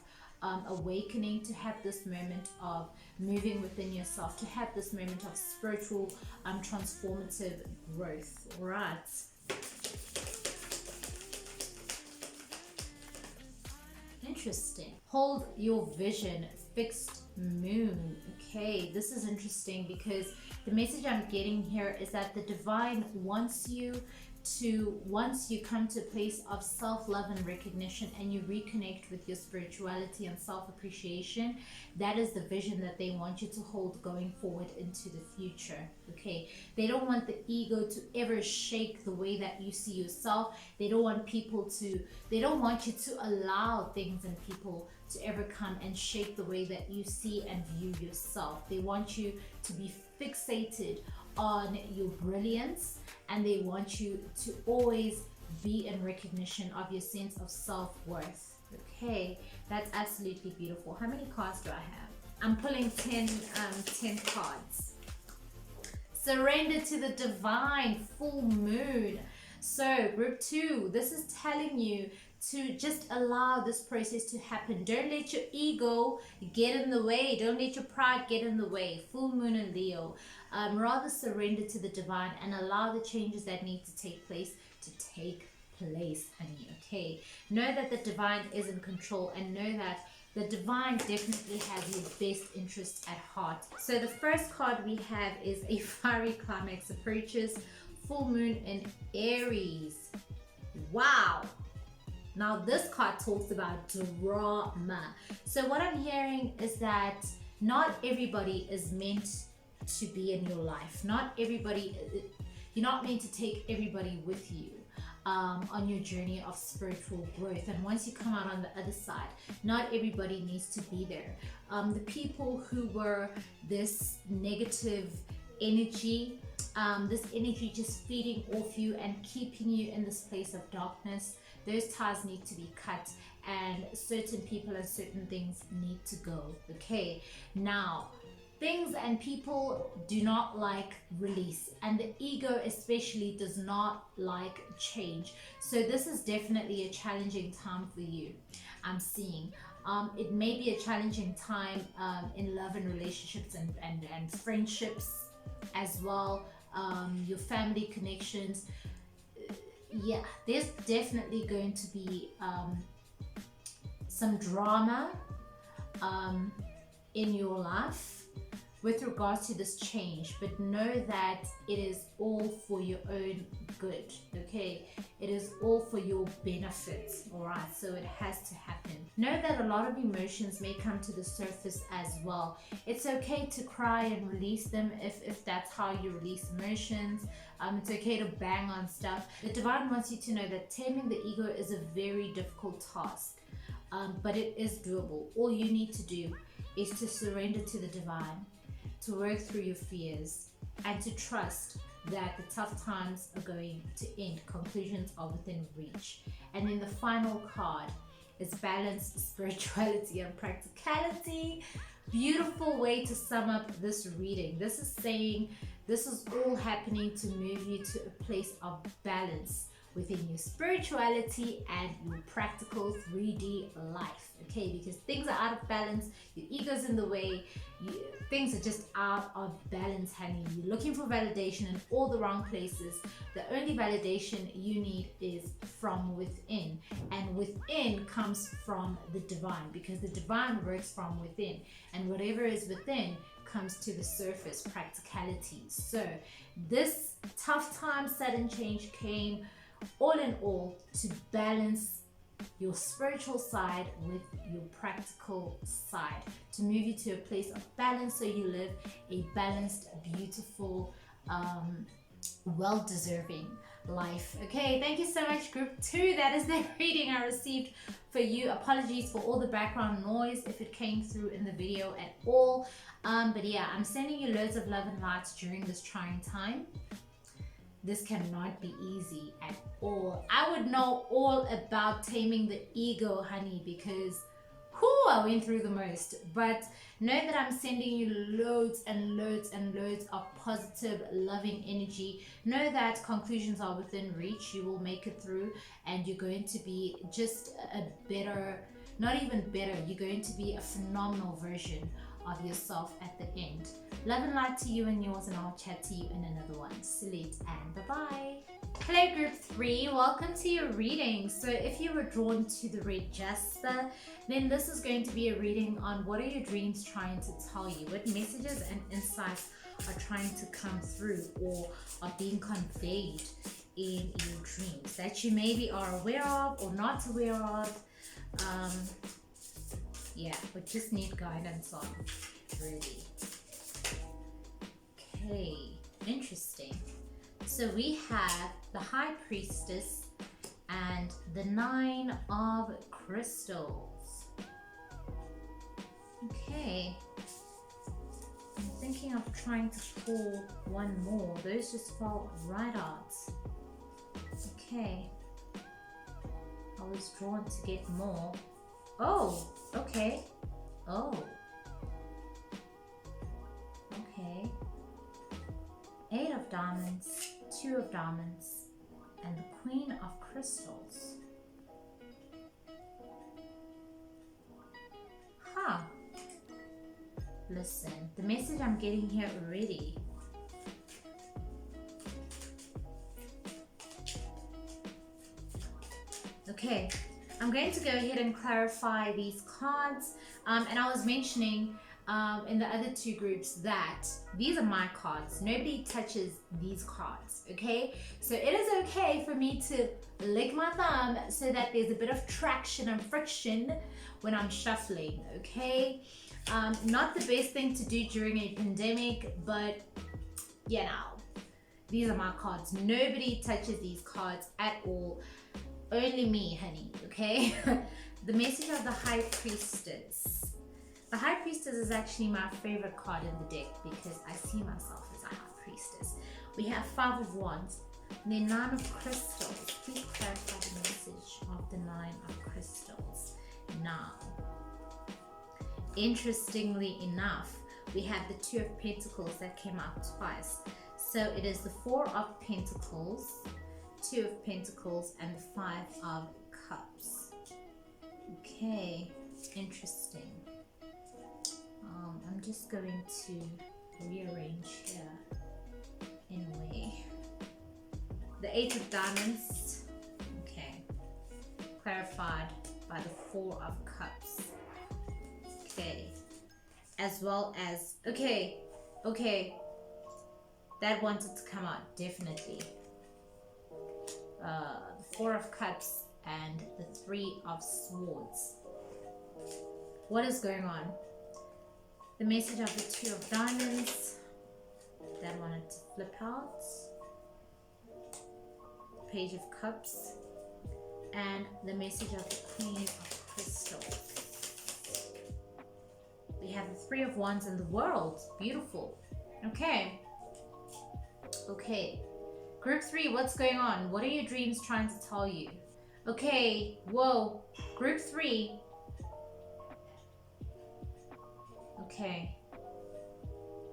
awakening, to have this moment of moving within yourself, to have this moment of spiritual transformative growth. All right. Interesting. Hold your vision, fixed moon. Okay, this is interesting because the message I'm getting here is that the divine wants you to, once you come to a place of self-love and recognition and you reconnect with your spirituality and self-appreciation, that is the vision that they want you to hold going forward into the future. Okay, they don't want the ego to ever shake the way that you see yourself. They don't want people to, they don't want you to allow things and people to ever come and shake the way that you see and view yourself. They want you to be fixated on your brilliance, and they want you to always be in recognition of your sense of self-worth. Okay, that's absolutely beautiful. How many cards do I have? I'm pulling 10 cards. Surrender to the divine, full moon. So group 2, this is telling you to just allow this process to happen. Don't let your ego get in the way. Don't let your pride get in the way. Full moon in Leo. Rather surrender to the divine and allow the changes that need to take place to take place, honey. Okay, know that the divine is in control, and know that the divine definitely has your best interest at heart. So the first card we have is a fiery climax approaches, full moon in Aries. Wow. Now this card talks about drama. So what I'm hearing is that not everybody is meant to be in your life. Not everybody, you're not meant to take everybody with you on your journey of spiritual growth. And once you come out on the other side, not everybody needs to be there. The people who were this negative energy, this energy just feeding off you and keeping you in this place of darkness, those ties need to be cut, and certain people and certain things need to go. Okay, now things and people do not like release, and the ego especially does not like change. So this is definitely a challenging time for you. I'm seeing it may be a challenging time in love and relationships and friendships as well, your family connections. Yeah, there's definitely going to be some drama in your life with regards to this change, but know that it is all for your own good. Okay, it is all for your benefit. All right, so it has to happen. Know that a lot of emotions may come to the surface as well. It's okay to cry and release them if that's how you release emotions. It's okay to bang on stuff. The divine wants you to know that taming the ego is a very difficult task, but it is doable. All you need to do is to surrender to the divine, to work through your fears, and to trust that the tough times are going to end. Conclusions are within reach. And then the final card is balance, spirituality, and practicality. Beautiful way to sum up this reading. This is saying this is all happening to move you to a place of balance within your spirituality and your practical 3D life. Okay, because things are out of balance, your ego's in the way, things are just out of balance, honey. You're looking for validation in all the wrong places. The only validation you need is from within, and within comes from the divine, because the divine works from within, and whatever is within comes to the surface, practicality. So this tough time, sudden change came all in all to balance your spiritual side with your practical side, to move you to a place of balance so you live a balanced, beautiful, well-deserving life. Okay, thank you so much, group 2. That is the reading I received for you. Apologies for all the background noise if it came through in the video at all. But yeah, I'm sending you loads of love and light during this trying time. This cannot be easy at all. I would know all about taming the ego, honey, because I went through the most. But know that I'm sending you loads and loads and loads of positive, loving energy. Know that conclusions are within reach. You will make it through, and you're going to be just a better, not even better, you're going to be a phenomenal version of yourself at the end. Love and light to you and yours, and I'll chat to you in another one. Salute and bye-bye. Hello group 3, welcome to your reading. So if you were drawn to the red Jasper, then this is going to be a reading on what are your dreams trying to tell you, what messages and insights are trying to come through or are being conveyed in your dreams that you maybe are aware of or not aware of. Yeah, but just need guidance on, really. Okay, interesting. So we have the High Priestess and the 9 of Crystals. Okay. I'm thinking of trying to pull one more. Those just fell right out. Okay. I was drawn to get more. Oh, okay. Oh. Okay. 8 of Diamonds, 2 of Diamonds, and the Queen of Crystals. Huh. Listen, the message I'm getting here already. Okay, I'm going to go ahead and clarify these cards. And I was mentioning in the other 2 groups that these are my cards. Nobody touches these cards, okay? So it is okay for me to lick my thumb so that there's a bit of traction and friction when I'm shuffling, okay? Not the best thing to do during a pandemic, but you know, these are my cards. Nobody touches these cards at all. Only me, honey, okay? The message of the High Priestess. The High Priestess is actually my favorite card in the deck because I see myself as a High Priestess. We have 5 of Wands, and then 9 of Crystals. Please clarify the message of the 9 of Crystals. Now, interestingly enough, we have the 2 of Pentacles that came out twice. So it is the 4 of Pentacles, 2 of Pentacles, and the 5 of Cups. Okay, interesting. I'm just going to rearrange here in a way. The 8 of Diamonds, okay, clarified by the 4 of Cups. Okay, as well as, okay, that wanted to come out, definitely. The 4 of Cups and the 3 of Swords. What is going on? The message of the 2 of Diamonds, that wanted to flip out. Page of Cups, and the message of the Queen of Crystals. We have the 3 of Wands in the World. Beautiful. Okay. Group 3, what's going on? What are your dreams trying to tell you? Okay, whoa. Group 3. Okay.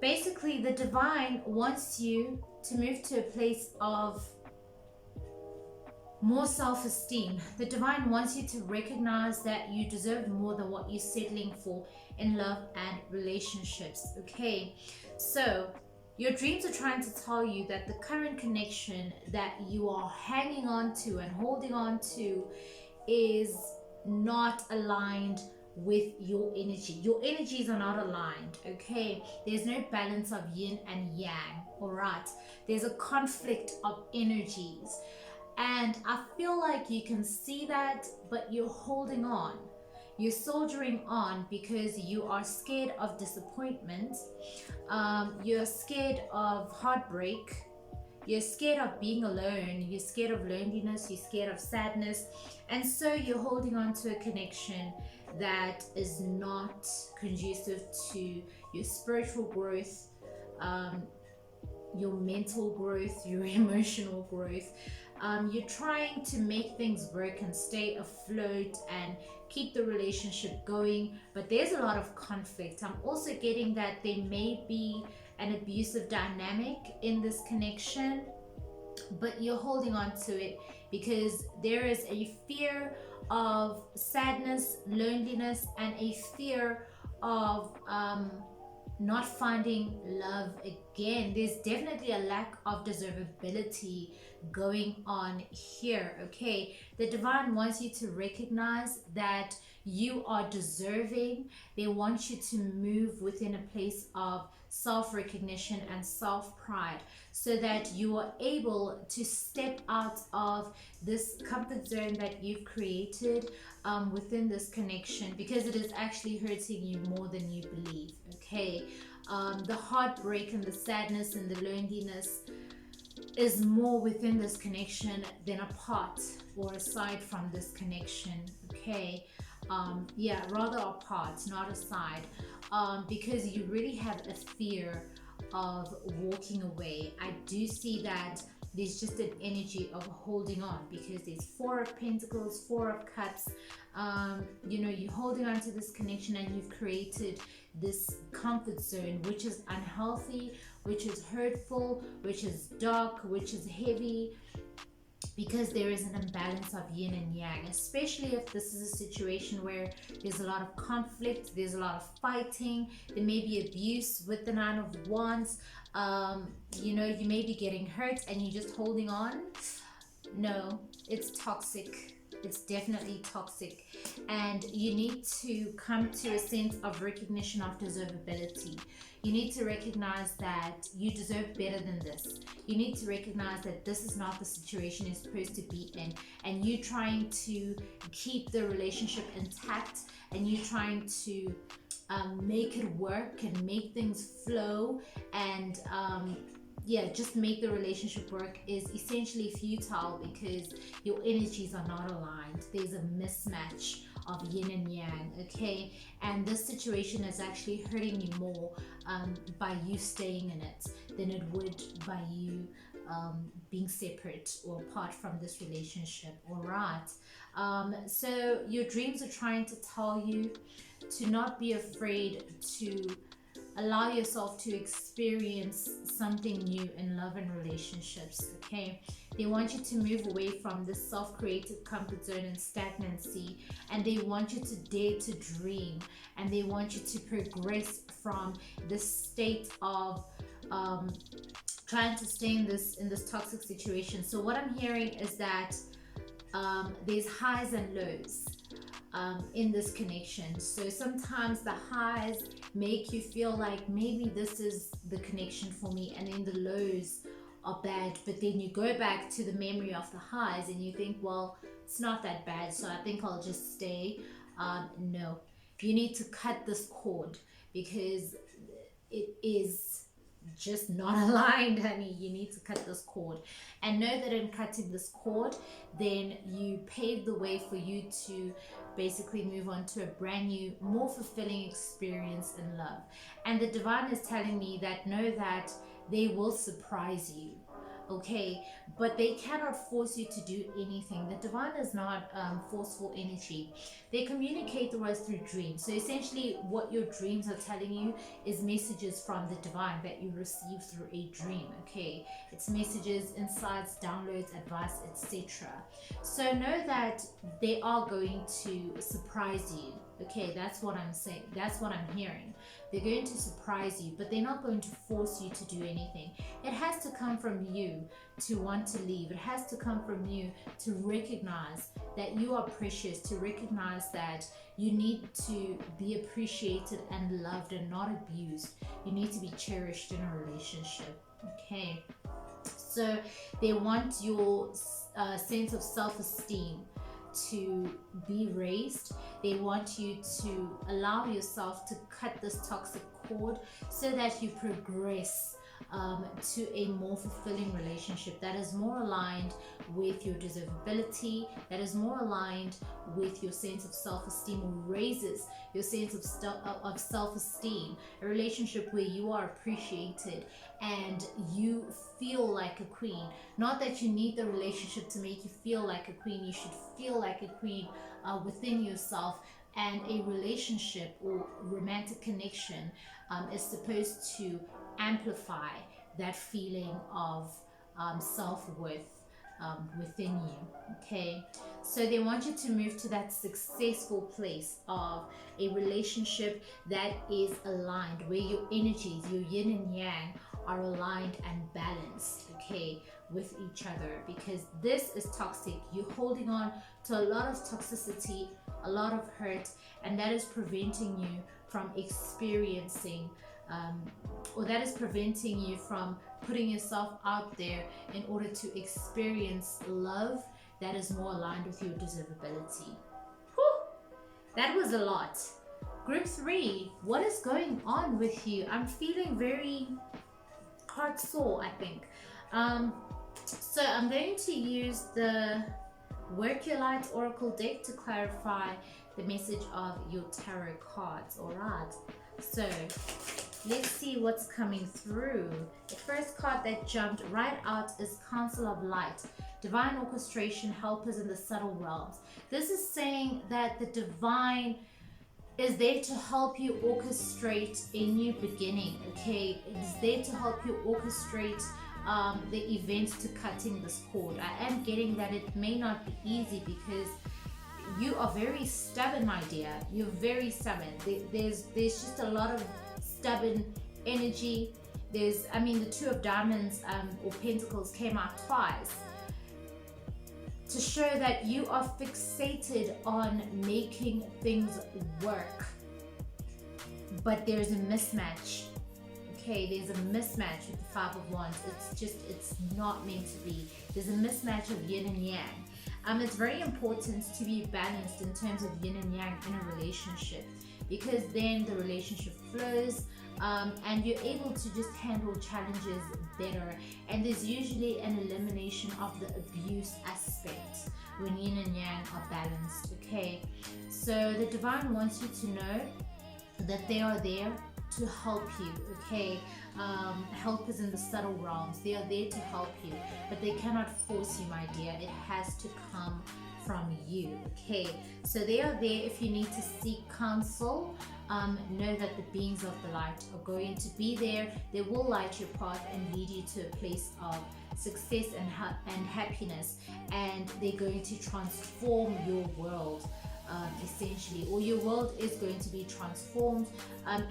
Basically, the divine wants you to move to a place of more self-esteem. The divine wants you to recognize that you deserve more than what you're settling for in love and relationships. Okay, so your dreams are trying to tell you that the current connection that you are hanging on to and holding on to is not aligned with your energy. Your energies are not aligned, okay? There's no balance of yin and yang, all right? There's a conflict of energies. And I feel like you can see that, but you're holding on. You're soldiering on because you are scared of disappointment. You're scared of heartbreak. You're scared of being alone. You're scared of loneliness. You're scared of sadness. And so you're holding on to a connection that is not conducive to your spiritual growth, um, your mental growth, your emotional growth. You're trying to make things work and stay afloat and keep the relationship going, but there's a lot of conflict. I'm also getting that there may be an abusive dynamic in this connection, but you're holding on to it because there is a fear of sadness, loneliness, and a fear of not finding love again. There's definitely a lack of deservability going on here. Okay, the divine wants you to recognize that you are deserving. They want you to move within a place of self recognition and self pride so that you are able to step out of this comfort zone that you've created within this connection, because it is actually hurting you more than you believe. Okay, the heartbreak and the sadness and the loneliness is more within this connection than apart or aside from this connection. Okay, yeah, rather apart, not aside, because you really have a fear of walking away. I do see that there's just an energy of holding on because there's Four of Pentacles, Four of Cups. You're holding on to this connection and you've created this comfort zone, which is unhealthy, which is hurtful, which is dark, which is heavy, because there is an imbalance of yin and yang, especially if this is a situation where there's a lot of conflict, there's a lot of fighting, there may be abuse with the Nine of Wands. You may be getting hurt and you're just holding on. No, it's toxic. It's definitely toxic, and you need to come to a sense of recognition of deservability. You need to recognize that you deserve better than this. You need to recognize that this is not the situation you're supposed to be in, and you trying to keep the relationship intact, and you trying to make it work and make things flow, and just make the relationship work is essentially futile because your energies are not aligned. There's a mismatch of yin and yang. Okay, and this situation is actually hurting you more by you staying in it than it would by you being separate or apart from this relationship. All right, so your dreams are trying to tell you to not be afraid to allow yourself to experience something new in love and relationships. Okay, they want you to move away from this self-created comfort zone and stagnancy, and they want you to dare to dream, and they want you to progress from this state of trying to stay in this toxic situation. So what I'm hearing is that there's highs and lows in this connection. So sometimes the highs make you feel like maybe this is the connection for me, and then the lows are bad, but then you go back to the memory of the highs and you think, well, it's not that bad, so I think I'll just stay. No, you need to cut this cord because it is just not aligned, honey. You need to cut this cord, and know that in cutting this cord, then you pave the way for you to basically move on to a brand new, more fulfilling experience in love. And the divine is telling me that know that they will surprise you. Okay, but they cannot force you to do anything. The divine is not forceful energy. They communicate to us through dreams. So essentially what your dreams are telling you is messages from the divine that you receive through a dream. Okay, it's messages, insights, downloads, advice, etc. So know that they are going to surprise you. Okay, that's what I'm saying. That's what I'm hearing. They're going to surprise you, but they're not going to force you to do anything. It has to come from you to want to leave. It has to come from you to recognize that you are precious, to recognize that you need to be appreciated and loved and not abused. You need to be cherished in a relationship. Okay, so they want your sense of self-esteem to be raised. They want you to allow yourself to cut this toxic cord so that you progress to a more fulfilling relationship that is more aligned with your deservability, that is more aligned with your sense of self-esteem, or raises your sense of self-esteem. A relationship where you are appreciated and you feel like a queen. Not that you need the relationship to make you feel like a queen. You should feel like a queen within yourself. And a relationship or romantic connection is supposed to amplify that feeling of self-worth within you. Okay, so they want you to move to that successful place of a relationship that is aligned, where your energies, your yin and yang, are aligned and balanced, okay, with each other, because this is toxic. You're holding on to a lot of toxicity, a lot of hurt, and that is preventing you from experiencing or that is preventing you from putting yourself out there in order to experience love that is more aligned with your deservability. Whew, that was a lot. Group 3, what is going on with you? I'm feeling very heart sore, I think. So I'm going to use the Work Your Light Oracle deck to clarify the message of your tarot cards. Alright, so let's see what's coming through. The first card that jumped right out is Council of Light, Divine Orchestration, Helpers in the Subtle Realms. This is saying that the divine is there to help you orchestrate a new beginning, okay? It's there to help you orchestrate the events to cutting this cord. I am getting that it may not be easy because you are very stubborn, my dear. You're very stubborn. There's just a lot of stubborn energy. The Two of Diamonds or Pentacles came out twice to show that you are fixated on making things work, but there's a mismatch. Okay, there's a mismatch with the Five of Wands. It's not meant to be. There's a mismatch of yin and yang. It's very important to be balanced in terms of yin and yang in a relationship, because then the relationship flows and you're able to just handle challenges better. And there's usually an elimination of the abuse aspect when yin and yang are balanced, okay? So the divine wants you to know that they are there to help you, okay? Helpers in the subtle realms, they are there to help you, but they cannot force you, my dear. It has to come from you, okay? So they are there if you need to seek counsel. Know that the beings of the light are going to be there. They will light your path and lead you to a place of success and happiness, and they're going to transform your world. Essentially, or your world is going to be transformed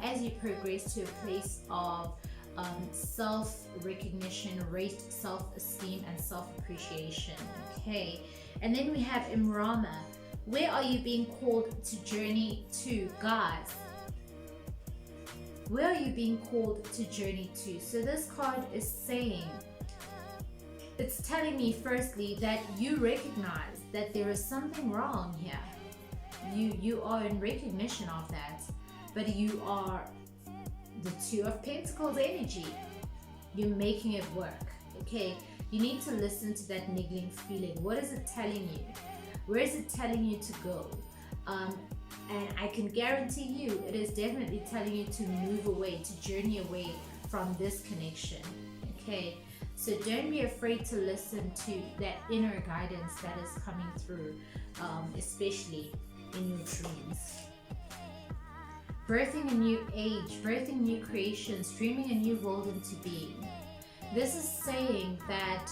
as you progress to a place of self-recognition, raised self-esteem, and self-appreciation. Okay, and then we have Imrama. Where are you being called to journey to, guys? Where are you being called to journey to? So this card is saying, it's telling me firstly that you recognize that there is something wrong here. You are in recognition of that, but you are the Two of Pentacles energy. You're making it work, okay? You need to listen to that niggling feeling. What is it telling you? Where is it telling you to go? And I can guarantee you, it is definitely telling you to move away, to journey away from this connection, okay? So don't be afraid to listen to that inner guidance that is coming through, especially in your dreams. Birthing a new age, birthing new creations, dreaming a new world into being. This is saying that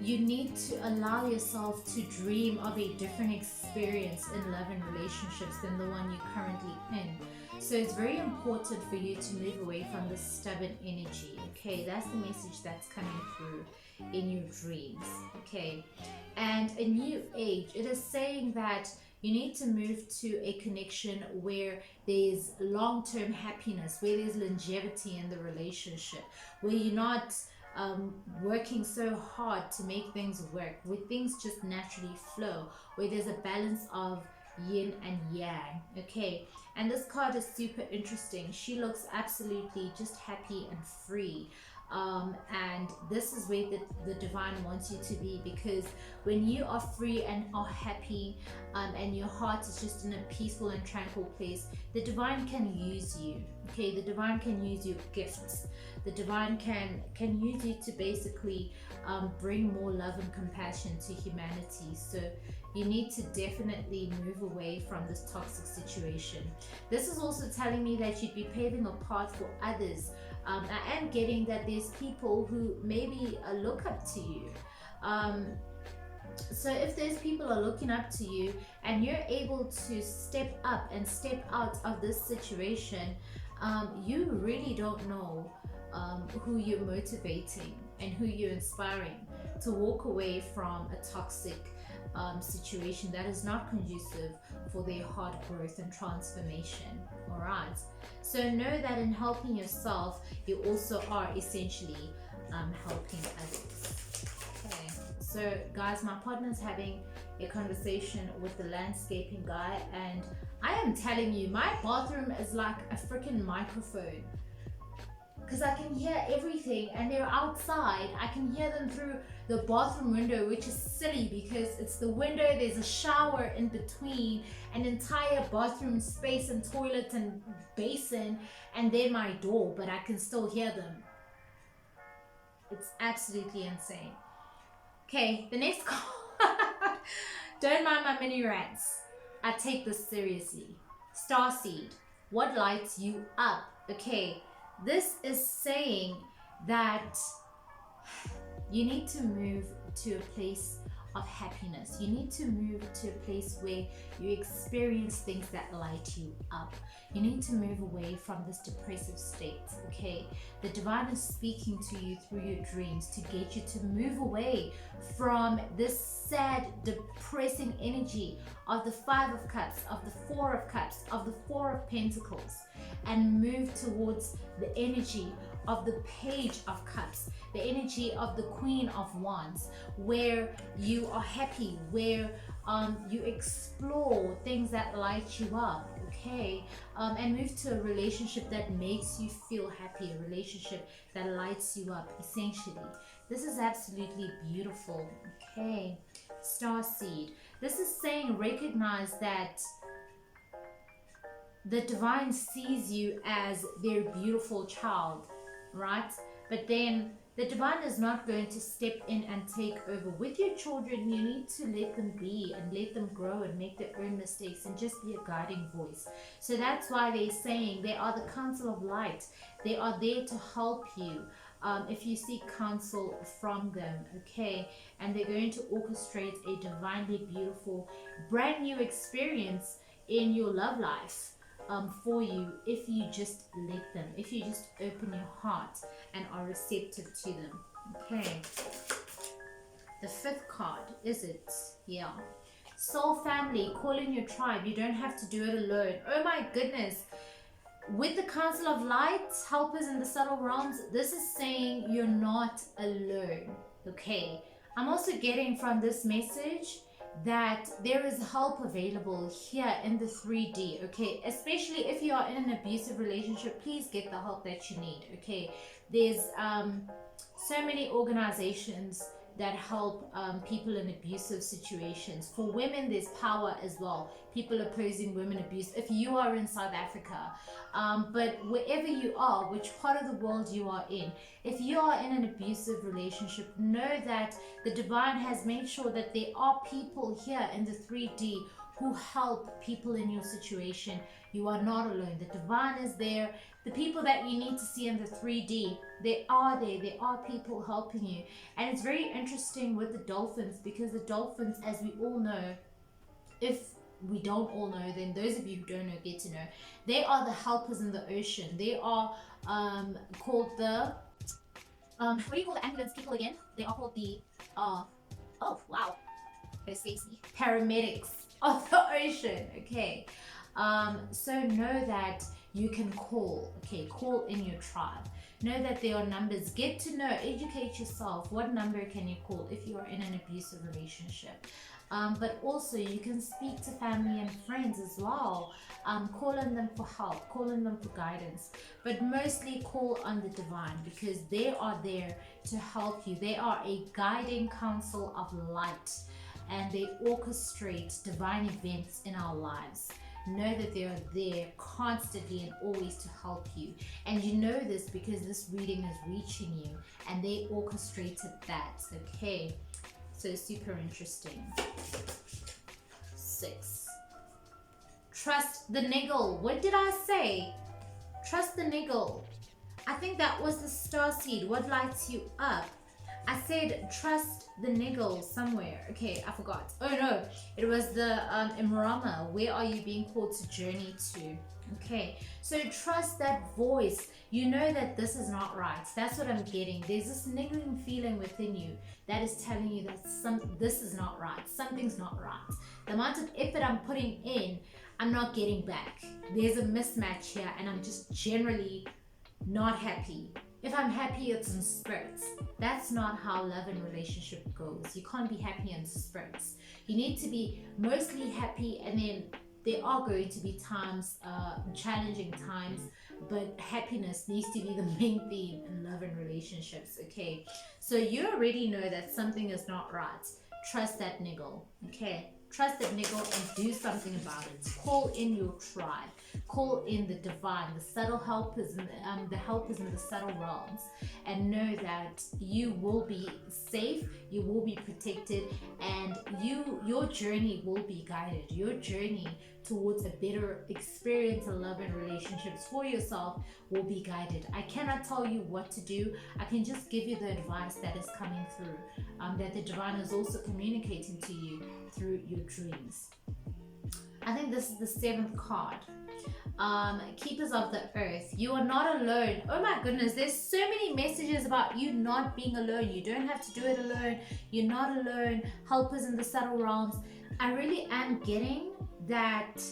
you need to allow yourself to dream of a different experience in love and relationships than the one you're currently in. So it's very important for you to move away from this stubborn energy, okay? That's the message that's coming through in your dreams, okay? And a new age, it is saying that you need to move to a connection where there's long-term happiness, where there's longevity in the relationship, where you're not working so hard to make things work, where things just naturally flow, where there's a balance of yin and yang. Okay, and this card is super interesting. She looks absolutely just happy and free. And this is where the divine wants you to be, because when you are free and are happy, and your heart is just in a peaceful and tranquil place, the divine can use you. Okay, the divine can use your gifts. The divine can use you to basically bring more love and compassion to humanity. So you need to definitely move away from this toxic situation. This is also telling me that you'd be paving a path for others. I am getting that there's people who maybe look up to you. So if those people are looking up to you and you're able to step up and step out of this situation, you really don't know who you're motivating and who you're inspiring to walk away from a toxic situation that is not conducive for their hard growth and transformation. All right, so know that in helping yourself, you also are essentially helping others. Okay, so guys, my partner is having a conversation with the landscaping guy, and I am telling you, my bathroom is like a freaking microphone, because I can hear everything, and they're outside. I can hear them through the bathroom window, which is silly because it's the window, there's a shower in between, an entire bathroom space and toilet and basin, and then my door, but I can still hear them. It's absolutely insane. Okay, the next call. Don't mind my mini rants. I take this seriously. Starseed, what lights you up? Okay, this is saying that you need to move to a place of happiness. You need to move to a place where you experience things that light you up. You need to move away from this depressive state. Okay, the divine is speaking to you through your dreams to get you to move away from this sad, depressing energy of the Five of Cups, of the Four of Cups, of the Four of Pentacles, and move towards the energy of the Page of Cups, the energy of the Queen of Wands, where you are happy, where you explore things that light you up. Okay, and move to a relationship that makes you feel happy, a relationship that lights you up. Essentially, this is absolutely beautiful. Okay, Starseed, this is saying recognize that the divine sees you as their beautiful child, right? But then the divine is not going to step in and take over. With your children, you need to let them be and let them grow and make their own mistakes and just be a guiding voice. So that's why they're saying they are the counsel of light. They are there to help you if you seek counsel from them. Okay, and they're going to orchestrate a divinely beautiful brand new experience in your love life for you, if you just let them, if you just open your heart and are receptive to them. Okay, the fifth card, is it? Yeah, soul family, call in your tribe. You don't have to do it alone. Oh my goodness, with the council of light, helpers in the subtle realms, this is saying you're not alone. Okay, I'm also getting from this message that there is help available here in the 3D. Okay, especially if you are in an abusive relationship, please get the help that you need. Okay, there's so many organizations that help people in abusive situations. For women, there's power as well, people opposing women abuse, if you are in South Africa. But wherever you are, which part of the world you are in, if you are in an abusive relationship, know that the divine has made sure that there are people here in the 3D who help people in your situation. You are not alone. The divine is there. The people that you need to see in the 3D, they are there. There are people helping you. And it's very interesting with the dolphins, because the dolphins, as we all know, if we don't all know, then those of you who don't know get to know, they are the helpers in the ocean. They are called the what do you call the ambulance people again? They are called the oh wow, escapes me, paramedics of the ocean. Okay, so know that you can call. Okay, call in your tribe. Know that there are numbers. Get to know, educate yourself. What number can you call if you are in an abusive relationship? But also you can speak to family and friends as well. Call on them for help, call on them for guidance, but mostly call on the divine, because they are there to help you. They are a guiding council of light, and they orchestrate divine events in our lives. Know that they are there constantly and always to help you. And you know this because this reading is reaching you, and they orchestrated that. Okay, so super interesting. 6. Trust the niggle. What did I say? Trust the niggle. I think that was the star seed. What lights you up? I said trust the niggle somewhere. Okay, I forgot. Oh no, it was the Imrama. Where are you being called to journey to? Okay, so trust that voice. You know that this is not right. That's what I'm getting. There's this niggling feeling within you that is telling you that this is not right. Something's not right. The amount of effort I'm putting in, I'm not getting back. There's a mismatch here, and I'm just generally not happy. If I'm happy, it's in spurts. That's not how love and relationship goes. You can't be happy in spurts. You need to be mostly happy, and then there are going to be times, challenging times, but happiness needs to be the main theme in love and relationships. Okay, so you already know that something is not right. Trust that niggle. Okay, trust that niggle and do something about it. Call in your tribe. Call in the divine, the subtle helpers, the helpers in the subtle realms, and know that you will be safe, you will be protected, and your journey will be guided. Your journey towards a better experience in love and relationships for yourself will be guided. I cannot tell you what to do. I can just give you the advice that is coming through, that the divine is also communicating to you through your dreams. I think this is the 7th card. Keepers of the earth. You are not alone. Oh my goodness, there's so many messages about you not being alone. You don't have to do it alone. You're not alone. Helpers in the subtle realms. I really am getting that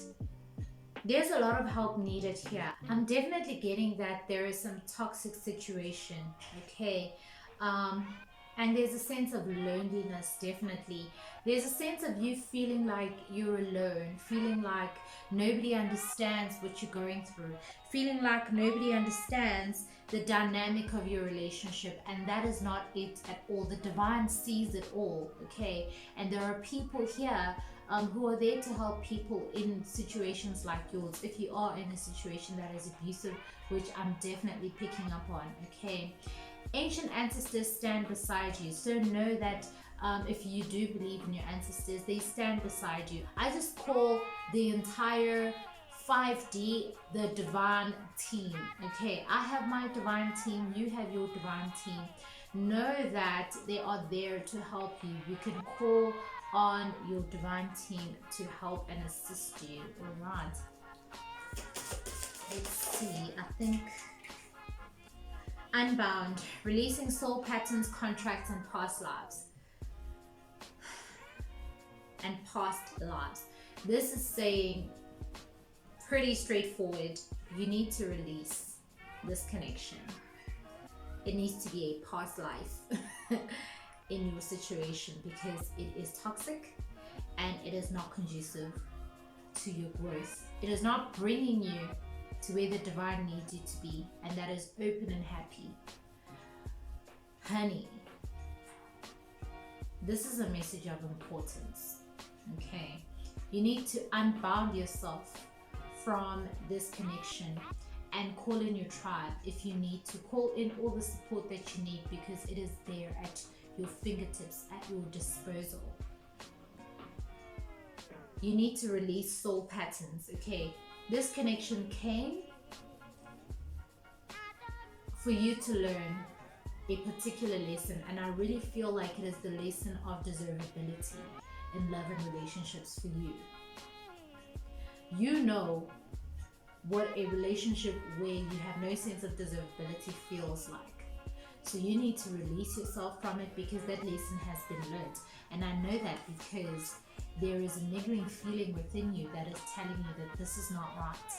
there's a lot of help needed here. I'm definitely getting that there is some toxic situation. Okay, and there's a sense of loneliness. Definitely there's a sense of you feeling like you're alone, feeling like nobody understands what you're going through, feeling like nobody understands the dynamic of your relationship, and that is not it at all. The divine sees it all. Okay, and there are people here who are there to help people in situations like yours, if you are in a situation that is abusive, which I'm definitely picking up on. Okay, ancient ancestors stand beside you, so know that if you do believe in your ancestors, they stand beside you. I just call the entire 5D the divine team. Okay, I have my divine team, you have your divine team. Know that they are there to help you. You can call on your divine team to help and assist you. All right, let's see. I think unbound, releasing soul patterns, contracts, and past lives. And past lives. This is saying pretty straightforward. You need to release this connection. It needs to be a past life in your situation, because it is toxic and it is not conducive to your growth. It is not bringing you to where the divine needs you to be, and that is open and happy. Honey, this is a message of importance. Okay, you need to unbound yourself from this connection and call in your tribe if you need to. Call in all the support that you need, because it is there at your fingertips, at your disposal. You need to release soul patterns. Okay, this connection came for you to learn a particular lesson, and I really feel like it is the lesson of deservability in love and relationships for you. You know what a relationship where you have no sense of deservability feels like. So you need to release yourself from it, because that lesson has been learned. And I know that because there is a niggling feeling within you that is telling you that this is not right.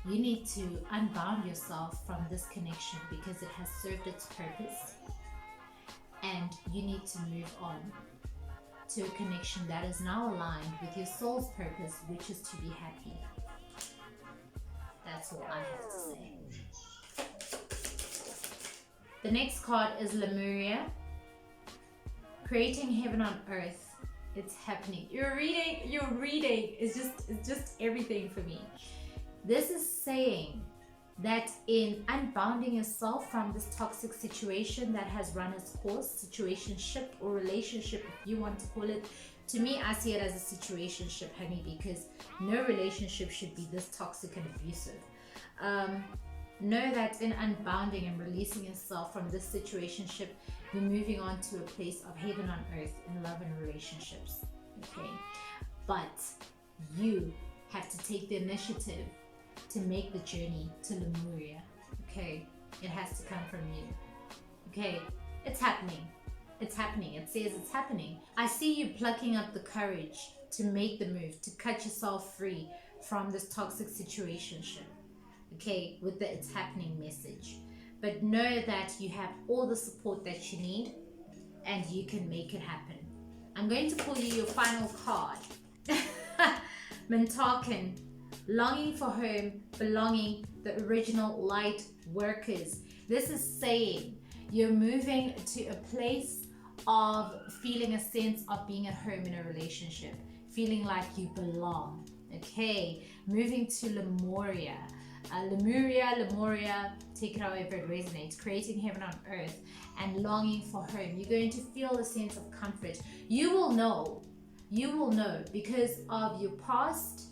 You need to unbound yourself from this connection because it has served its purpose, and you need to move on to a connection that is now aligned with your soul's purpose, which is to be happy. That's all I have to say. The next card is Lemuria. Creating heaven on earth. It's happening. You're reading. It's just everything for me. This is saying that in unbounding yourself from this toxic situation that has run its course, situationship or relationship, if you want to call it. To me, I see it as a situationship, honey, because no relationship should be this toxic and abusive. Know that in unbounding and releasing yourself from this situationship, you're moving on to a place of heaven on earth in love and relationships. Okay, but you have to take the initiative to make the journey to Lemuria. Okay, it has to come from you. Okay, it's happening. It's happening. It says it's happening. I see you plucking up the courage to make the move, to cut yourself free from this toxic situationship. Okay, with the it's happening message. But know that you have all the support that you need and you can make it happen. I'm going to pull you your final card. Mentarkin, longing for home, belonging, the original light workers. This is saying you're moving to a place of feeling a sense of being at home in a relationship, feeling like you belong. Okay, moving to Lemuria. Lemuria, take it however it resonates, creating heaven on earth and longing for home. You're going to feel a sense of comfort. You will know because of your past,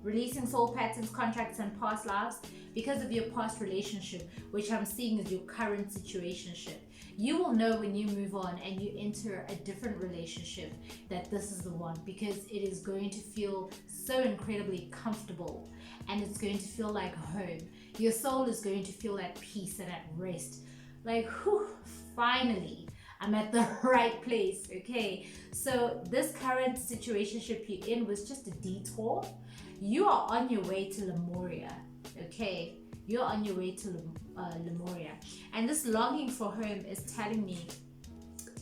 releasing soul patterns, contracts, and past lives, because of your past relationship, which I'm seeing is your current situationship. You will know when you move on and you enter a different relationship that this is the one, because it is going to feel so incredibly comfortable and it's going to feel like home. Your soul is going to feel at peace and at rest. Like, whew, finally, I'm at the right place. Okay, so this current situationship you're in was just a detour. You are on your way to Lemuria. Okay, you're on your way to Lemuria, and this longing for home is telling me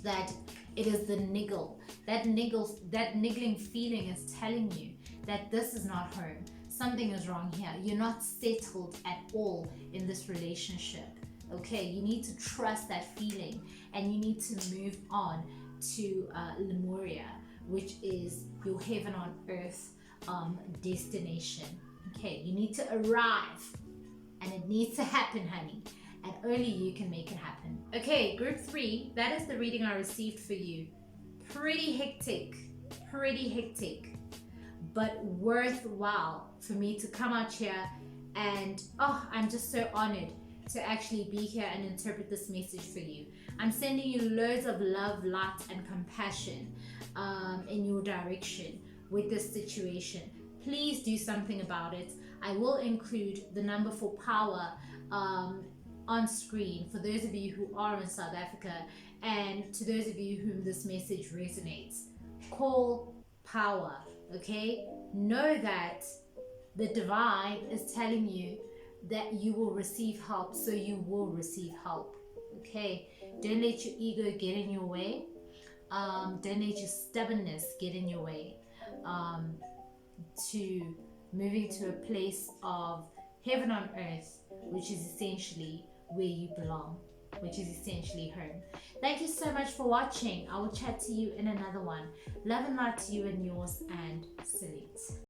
that it is the niggle. That niggling feeling is telling you that this is not home. Something is wrong here. You're not settled at all in this relationship. Okay, you need to trust that feeling and you need to move on to Lemuria, which is your heaven on earth destination. Okay, you need to arrive and it needs to happen, honey, and only you can make it happen. Okay, group 3, that is the reading I received for you. Pretty hectic, but worthwhile for me to come out here, and I'm just so honored to actually be here and interpret this message for you. I'm sending you loads of love, light, and compassion in your direction with this situation. Please do something about it. I will include the number for power on screen for those of you who are in South Africa, and to those of you whom this message resonates. Call power, okay? Know that the divine is telling you that you will receive help, so you will receive help, okay? Don't let your ego get in your way. Don't let your stubbornness get in your way to moving to a place of heaven on earth, which is essentially where you belong, which is essentially home. Thank you so much for watching. I will chat to you in another one. Love and light to you and yours, and salute.